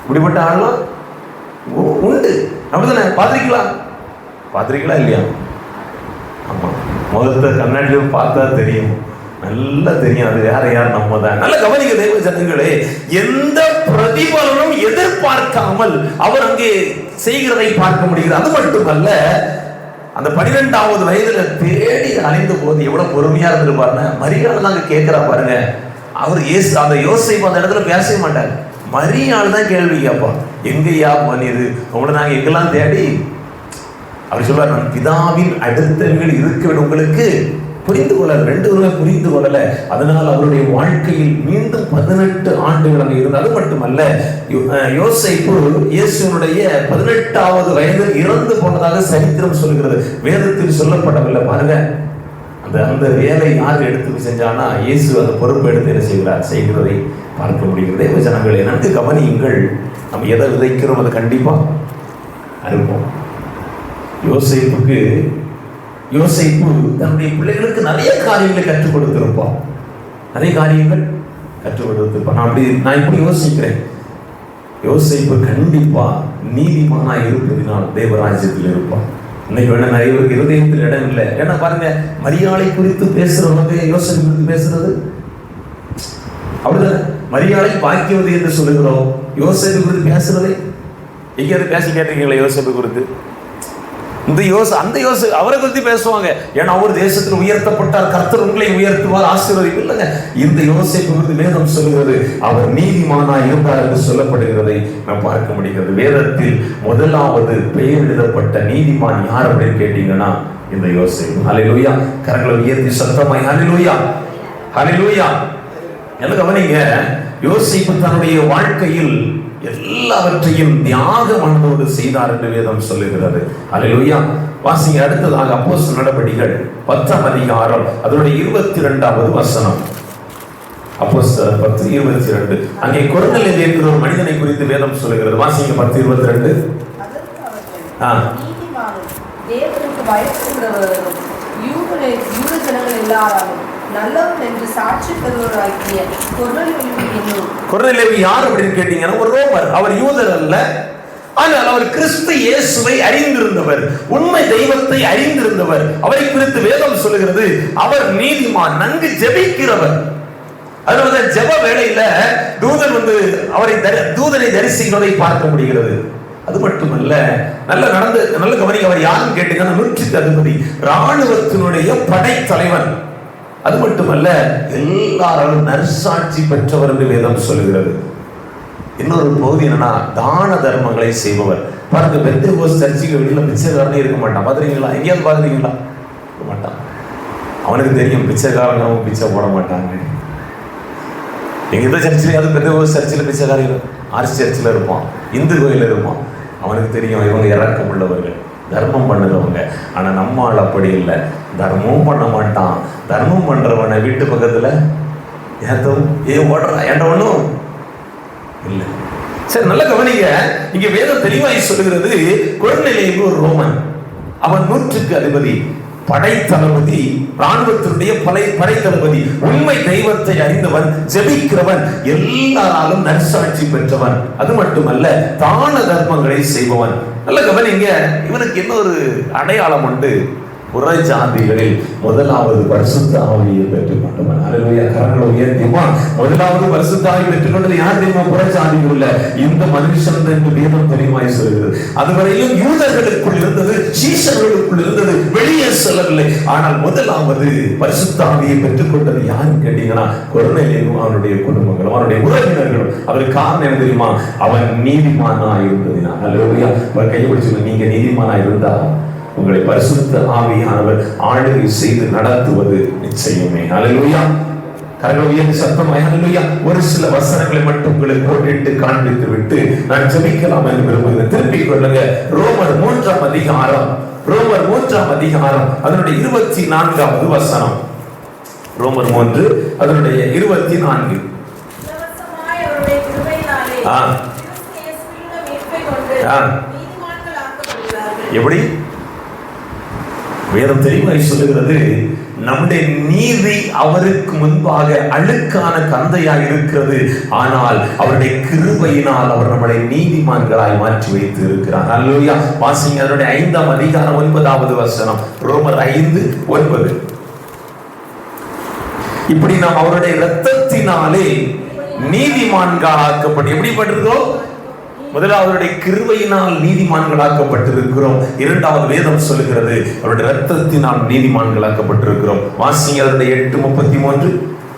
இப்படிப்பட்ட ஆள்லாம் உண்டு. அப்படிதானே? பார்த்துருக்கீங்களா இல்லையா? ஆமா, முதல்ல கண்ணாடியில் பார்த்தா தெரியும், நல்லா தெரியும் அது வேற யார், நம்ம தான். நல்ல கவனிக்க தேவ ஜனங்களே, எந்த பிரதிபலனும் எதிர்பார்க்காமல் அவர் அங்கே செய்கிறதை பார்க்க முடிகிறது. அது மட்டுமல்ல, அந்த 12வது வயதுல தேடி அலைந்த போது எவ்வளவு பொறுமையா இருந்திருப்பாருன்னு மரியாள் தான் கேட்கிறா பாருங்க. அவர் அந்த யோசேப்பு அந்த இடத்துல பேசவே மாட்டார். மரியாள் தான் கேள்வி கேட்பா, எங்கய்யா மனிது உங்களை நாங்க எங்கெல்லாம் தேடி. அவர் சொல்றார், நான் பிதாவின் அடுத்தவர்கள் இருக்க உங்களுக்கு புரிந்து கொள்ளல. 2 பேருமே புரிந்து கொள்ளல. அதனால் அவருடைய வாழ்க்கையில் மீண்டும் 18 ஆண்டுகள் அங்கே இருந்தது. அது மட்டுமல்ல, யோசேப்பு இயேசுனுடைய 18வது வயதில் இறந்து போனதாக சரித்திரம் சொல்கிறது. வேதத்தில் சொல்லப்படவில்லை. பாருங்க, அந்த வேலை யார் எடுத்து செஞ்சானா இயேசு அந்த பொறுப்பு எடுத்து என்ன செய்கிறதை பார்க்க முடிகிறது. தேவ ஜனங்களே, நன்கு கவனியுங்கள். நம்ம எதை விதைக்கிறோம் அது கண்டிப்பா அறுப்போம். யோசேப்பு தன்னுடைய பிள்ளைகளுக்கு நிறைய காரியங்களை கற்றுக் கொடுத்திருப்பான். நிறைய காரியங்கள் கற்றுக் கொடுத்திருப்பான். நான் இப்படி யோசிக்கிறேன், யோசேப்பு கண்டிப்பா நீதிமானா இருப்பதினால் தேவராஜ்யத்தில் இருப்பான். இன்னைக்கு வேணா நிறைய பேருக்கு இருதயத்தில் இடம் இல்லை. ஏன்னா பாருங்க, மரியாளை குறித்து பேசுறவங்க யோசேப்பு குறித்து பேசுறது அப்படிதானே. மரியாளை பாக்கியவது என்று சொல்லுகிறோம், யோசேப்பு குறித்து பேசுறதே எங்கேயாவது பேசி கேட்டீங்களா? யோசேப்பு குறித்து அந்த அவரை குறித்து பேசுவாங்க. ஏன்னா அவர் தேசத்தில் உயர்த்தப்பட்டார், கர்த்தர் உங்களை உயர்த்துவார், ஆசீர்வதிப்பு இல்லைங்க. இந்த யோசேப்பு குறித்து வேதம் சொல்லுகிறது அவர் நீதிமானா இருந்தார் என்று சொல்லப்படுகிறதை நாம் பார்க்க முடிகிறது. வேதத்தில் முதலாவது பெயர் எழுதப்பட்ட நீதிமான் யார் அப்படின்னு கேட்டீங்கன்னா இந்த யோசேப்பு. ஹல்லேலூயா. கரங்களை உயர்த்தி சத்தமாய் ஹல்லேலூயா, ஹல்லேலூயா. என்ன கவனிங்க, யோசேப்பு தன்னுடைய வாழ்க்கையில் எல்லாவற்றையும் தியாக மனதோடு செய்தார் என்று வேதம் சொல்லுகிறது. ஹல்லேலூயா. வாசிங்க அடுத்ததாக அப்போஸ்தலர் நடபடிகள் 10ஆம் அதிகாரம் அதனுடைய 22வது வசனம். அப்போஸ்தலர் 10:22. அங்கே கொர்நேலியு என்கிற ஒரு மனிதனை குறித்து வேதம் சொல்லுகிறது. வாசிங்க 10:22.
நீதிமானும் தேவனுக்கு பயப்படுகிறவரும் யூத ஜனங்கள் எல்லாரும் நல்லவன் என்று சாட்சி பெறுவராகிய
கொர்நேலியு யார் அப்படின்னு கேட்டீங்கன்னா ஒரு ரோமர். அவர் யூதர் அல்ல, ஆனால் அவர் கிறிஸ்து இயேசுவை அறிந்திருந்தவர், உண்மை தெய்வத்தை அறிந்திருந்தவர். அவரை குறித்து வேதம் சொல்லுகிறது அவர் நீதிமான், நன்கு ஜெபிக்கிறவர். அதனால ஜெப வேளையில தூதன் வந்து தூதனை தரிசிக்கிறதை பார்க்க முடிகிறது. அது மட்டுமல்ல, நல்ல கவனிக்க, அவர் யாருன்னு கேட்டீங்கன்னா 100க்கு அதிபதி, ராணுவத்தினுடைய படைத்தலைவன். அது மட்டுமல்ல, எல்லாரும் நற்சாட்சி பெற்றவர் என்று வேதம் சொல்லுகிறது. இன்னொரு பகுதி என்னன்னா தான தர்மங்களை செய்பவர். பாருங்க, பெந்தேகோஸ்தே சர்ச்சுக்கு வெளியில பிச்சைக்காரனே இருக்க மாட்டான். பாத்துறீங்களா? எங்கேயாவது பாக்குறீங்களா? இருக்க மாட்டான். அவனுக்கு தெரியும் பிச்சைக்காரங்க பிச்சை போட மாட்டாங்க. எங்க இந்த சர்ச்சில் பெந்தேகோஸ்தே சர்ச்சில் பிச்சைக்காரங்க ஆர்சி சர்ச்சில் இருப்பான், இந்து கோயில இருப்பான். அவனுக்கு தெரியும் இவங்க இறக்கம் உள்ளவர்கள், தர்மம் பண்ணுறவங்க. ஆனா நம்மால் அப்படி இல்லை, தர்மமும் பண்ண மாட்டான். தர்மம் பண்றவனை வீட்டு பக்கத்துல ஓடுறான், ஏன்டா ஒண்ணும் இல்லை. சரி, நல்ல கவனிங்க, இங்க வேதம் தெளிவாய் சொல்லுகிறது கொர்நேலியு ஒரு ரோமன், அவன் 100க்கு அதிபதி, படைத்தளபதி, ராணுவத்தினுடைய படைத்தளபதி, உண்மை தெய்வத்தை அறிந்தவன், ஜெபிக்கிறவன், எல்லாராலும் நற்சாட்சி பெற்றவன். அது மட்டுமல்ல, தான தர்மங்களை செய்பவன். நல்ல கவனிங்க, இவனுக்கு இன்னொரு அடையாளம் உண்டு. புறஜாதிகளில் முதலாவது பரிசுத்த ஆவியை பெற்றுக்கொண்டவன். ஹல்லேலூயா. கரங்களை உயர்த்திமா. முதலாவது பரிசுத்த ஆவியை பெற்றுக்கொண்டது யார் தெரியுமா? புறஜாதிகள் உள்ள இந்த மனுஷன் என்று வேதம் தெளிவாய் சொல்கிறது. அதுவரையிலும் யூதர்களுக்குள் இருந்தது, சீஷர்களுக்குள் இருந்தது, வெளியே செல்லவில்லை. ஆனால் முதலாவது பரிசுத்த ஆவியை பெற்றுக்கொண்டது யாருன்னு கேட்டீங்கன்னா கொர்நேலியு, அவனுடைய குடும்பங்களும் அவனுடைய உறவினர்களும். அவருக்கு காரணம் என்ன தெரியுமா? அவன் நீதிமானா இருந்ததினால். ஹல்லேலூயா. கையை பிடிச்சு, நீங்க நீதிமானா இருந்தா உங்களை பரிசுத்த ஆவியானவர் ஆளுகை செய்து நடத்துவது நிச்சயமே. ஹல்லேலூயா. கரங்களை உயர்த்தி சத்தமாய் ஹல்லேலூயா. ஒரு சில வசனங்களை மட்டும் உங்களுக்கு போட்டு காண்பித்து விட்டு நான் ஜெபிக்கலாம் என்று விரும்புகிறேன். திருப்பிக் கொள்ளுங்க. ரோமர் 3ஆம் அதிகாரம், ரோமர் 3ஆம் அதிகாரம் அதனுடைய 24வது வசனம். ரோமர் 3 அதனுடைய 24. எப்படி? வேதம் தெளிவாய் சொல்லுகிறது, நம்முடைய நீதி அவருக்கு முன்பாக அழுக்கான கந்தையாய் இருக்கிறது, ஆனால் அவருடைய கிருபையினால் அவர் நம்மளை நீதிமான்களாய் மாற்றி வைத்து இருக்கிறார். ஹல்லேலூயா. வாசிங்க அதனுடைய 5ஆம் அதிகாரம் 9வது வசனம். ரோமர் 5:9. இப்படி நாம் அவருடைய இரத்தத்தினாலே நீதிமான்களாக்கப்பட்டு, எப்படிப்பட்டிருக்கிறோம்? முதலாவதுடைய கிருபையினால் நீதிமான்களாக்கப்பட்டிருக்கிறோம். இரண்டாவது வேதம் சொல்லுகிறது அவருடைய இரத்தத்தினால் நீதிமான்களாக்கப்பட்டிருக்கிறோம். வாசிங்க அதனுடைய 8:33.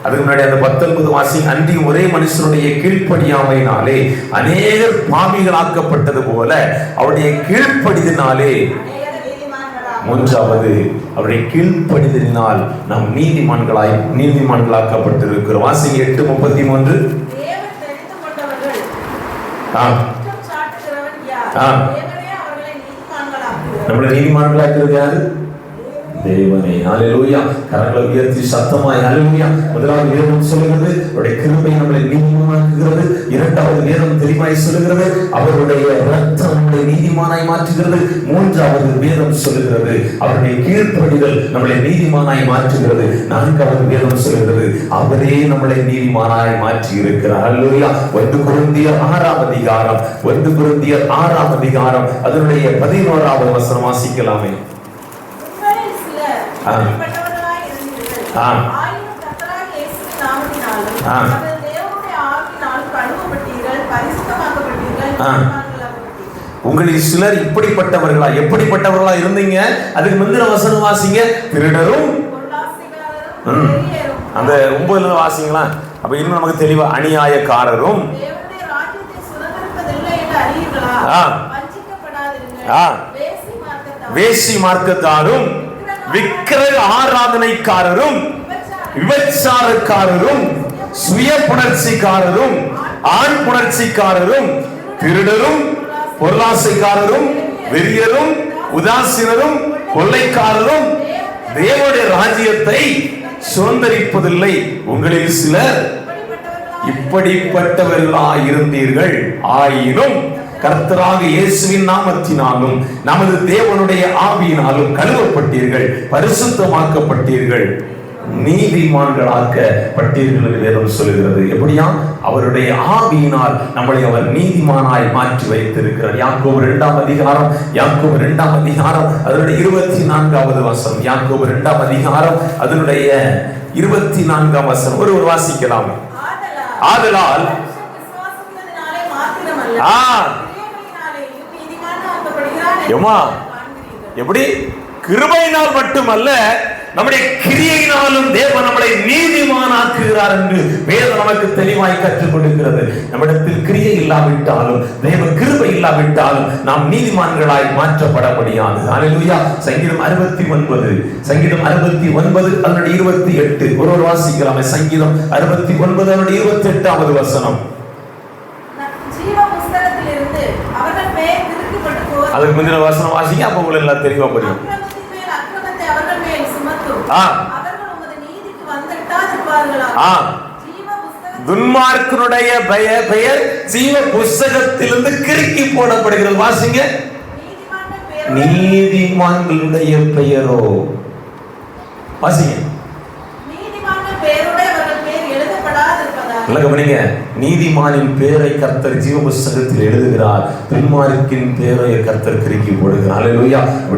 அதுக்கு முன்னாடி அந்த 19 வாசிங்க. அன்றி ஒரே மனுஷனுடைய கீழ்ப்படியாமையினாலே அநேகர் பாவிகளாக்கப்பட்டது போல அவருடைய கீழ்ப்படிதினாலே, மூன்றாவது அவருடைய கீழ்ப்படிதலினால் நாம் நீதிமான்களாக்கப்பட்டிருக்கிறோம். வாசிங்க 8:33. நம்மளை நீதிமான்களாக்குறது யாரு? தேவனே. ஹல்லேலூயா. கரங்களை உயர்த்தி சத்தமாய் ஹல்லேலூயா. முதலாவது வேதம் சொல்லுகிறது அவருடைய கிருபை நம்மளை நீதிமானாக்குகிறது. இரண்டாவது வேதம் தெளிவாய் சொல்லுகிறது அவருடைய இரத்தம் நம்மளை நீதிமானாய் மாற்றுகிறது. மூன்றாவது வேதம் சொல்லுகிறது அவருடைய கீழ்ப்படிதல் நம்மளை நீதிமானாய் மாற்றுகிறது. நான்காவது வேதம் சொல்லுகிறது அவரே நம்மளை நீதிமானாய் மாற்றி இருக்கிறார். ஹல்லேலூயா. 1 கொரிந்தியர் 6ஆம் அதிகாரம், 1 கொரிந்தியர் 6ஆம் அதிகாரம் அதனுடைய 11வது வசனம் வாசிக்கலாமே. உங்களில் சிலர் இப்படிப்பட்டவர்களா, எப்படிப்பட்டவர்களா இருந்தீங்க? அதுக்கு முந்தின வசனம் வாசிங்க. திருடரும், அந்த 9ல இருந்து வாசிங்களா. அப்ப இன்னும் நமக்கு தெளிவா, அநியாயக்காரரும், வேசி மார்க்கத்தாரும், விக்கிரக ஆராதனைக்காரரும், விபச்சாரக்காரரும், சுய புணர்ச்சிக்காரரும், ஆண் புணர்ச்சிக்காரரும், திருடரும், பொருளாசைக்காரரும், வெறியரும், உதாசீனரும், கொள்ளைக்காரரும் தேவனுடைய ராஜ்யத்தை சுதந்தரிப்பதில்லை. உங்களில் சிலர் இப்படிப்பட்டவர்களாய் இருந்தீர்கள். ஆயினும் கர்த்தராகிய இயேசுவின் நாமத்தினாலும் நமது தேவனுடைய ஆவியினாலும் கழுவப்பட்டீர்கள், பரிசுத்தமாக்கப்பட்டீர்கள், நீதிமான்களாக்கப்பட்டீர்கள் என்று வேதம் சொல்கிறது. எப்படியா? அவருடைய ஆவியினால் நம்மளை அவர் நீதிமானாய் மாற்றி வைத்திருக்கிறார். யாக்கோபு 2ஆம் அதிகாரம், யாக்கோபு 2ஆம் அதிகாரம் அதனுடைய 24வது வசனம். யாக்கோபு 2ஆம் அதிகாரம் அதனுடைய 24ஆம் வசனம் ஒருவர் வாசிக்கலாம். ஆதலால் எப்படி கிருபையினால் மட்டுமல்ல, நம்முடைய கிரியையினாலும் தேவன் நம்மளை நீதிமானாக்குகிறார் என்று வேதம் நமக்கு தெளிவாய் கற்றுக் கொடுக்கிறது. நம்மிடத்தில் கிரியை இல்லாவிட்டாலும், தேவ கிருபை இல்லாவிட்டாலும் நாம் நீதிமான்களாய் மாற்றப்பட முடியாது. அல்லேலூயா. சங்கீதம் 69, சங்கீதம் 69 அதனுடைய 28 ஒருவர் வாசிக்கலாமே. சங்கீதம் 69 அதனுடைய 28வது வசனம். அதுக்கு முந்தின வசனம் வாசிங்க, அப்ப உங்களுக்கு எல்லாம் தெளிவா புரியும். துன்மார்க்கனுடைய பெயர் ஜீவ புஸ்தகத்திலிருந்து கிறுக்கி போடப்படுகிறது. வாசிங்க. நீதிமான்களுடைய பெயரோ, வாசிங்க. நீதிமானின் பேரை கர்த்தர் ஜீவ புஸ்தகத்தில் எழுதுகிறார், துன்மார்க்கின் பேரை கர்த்தர் கிறுக்கி போடுகிறார். அல்லேலூயா.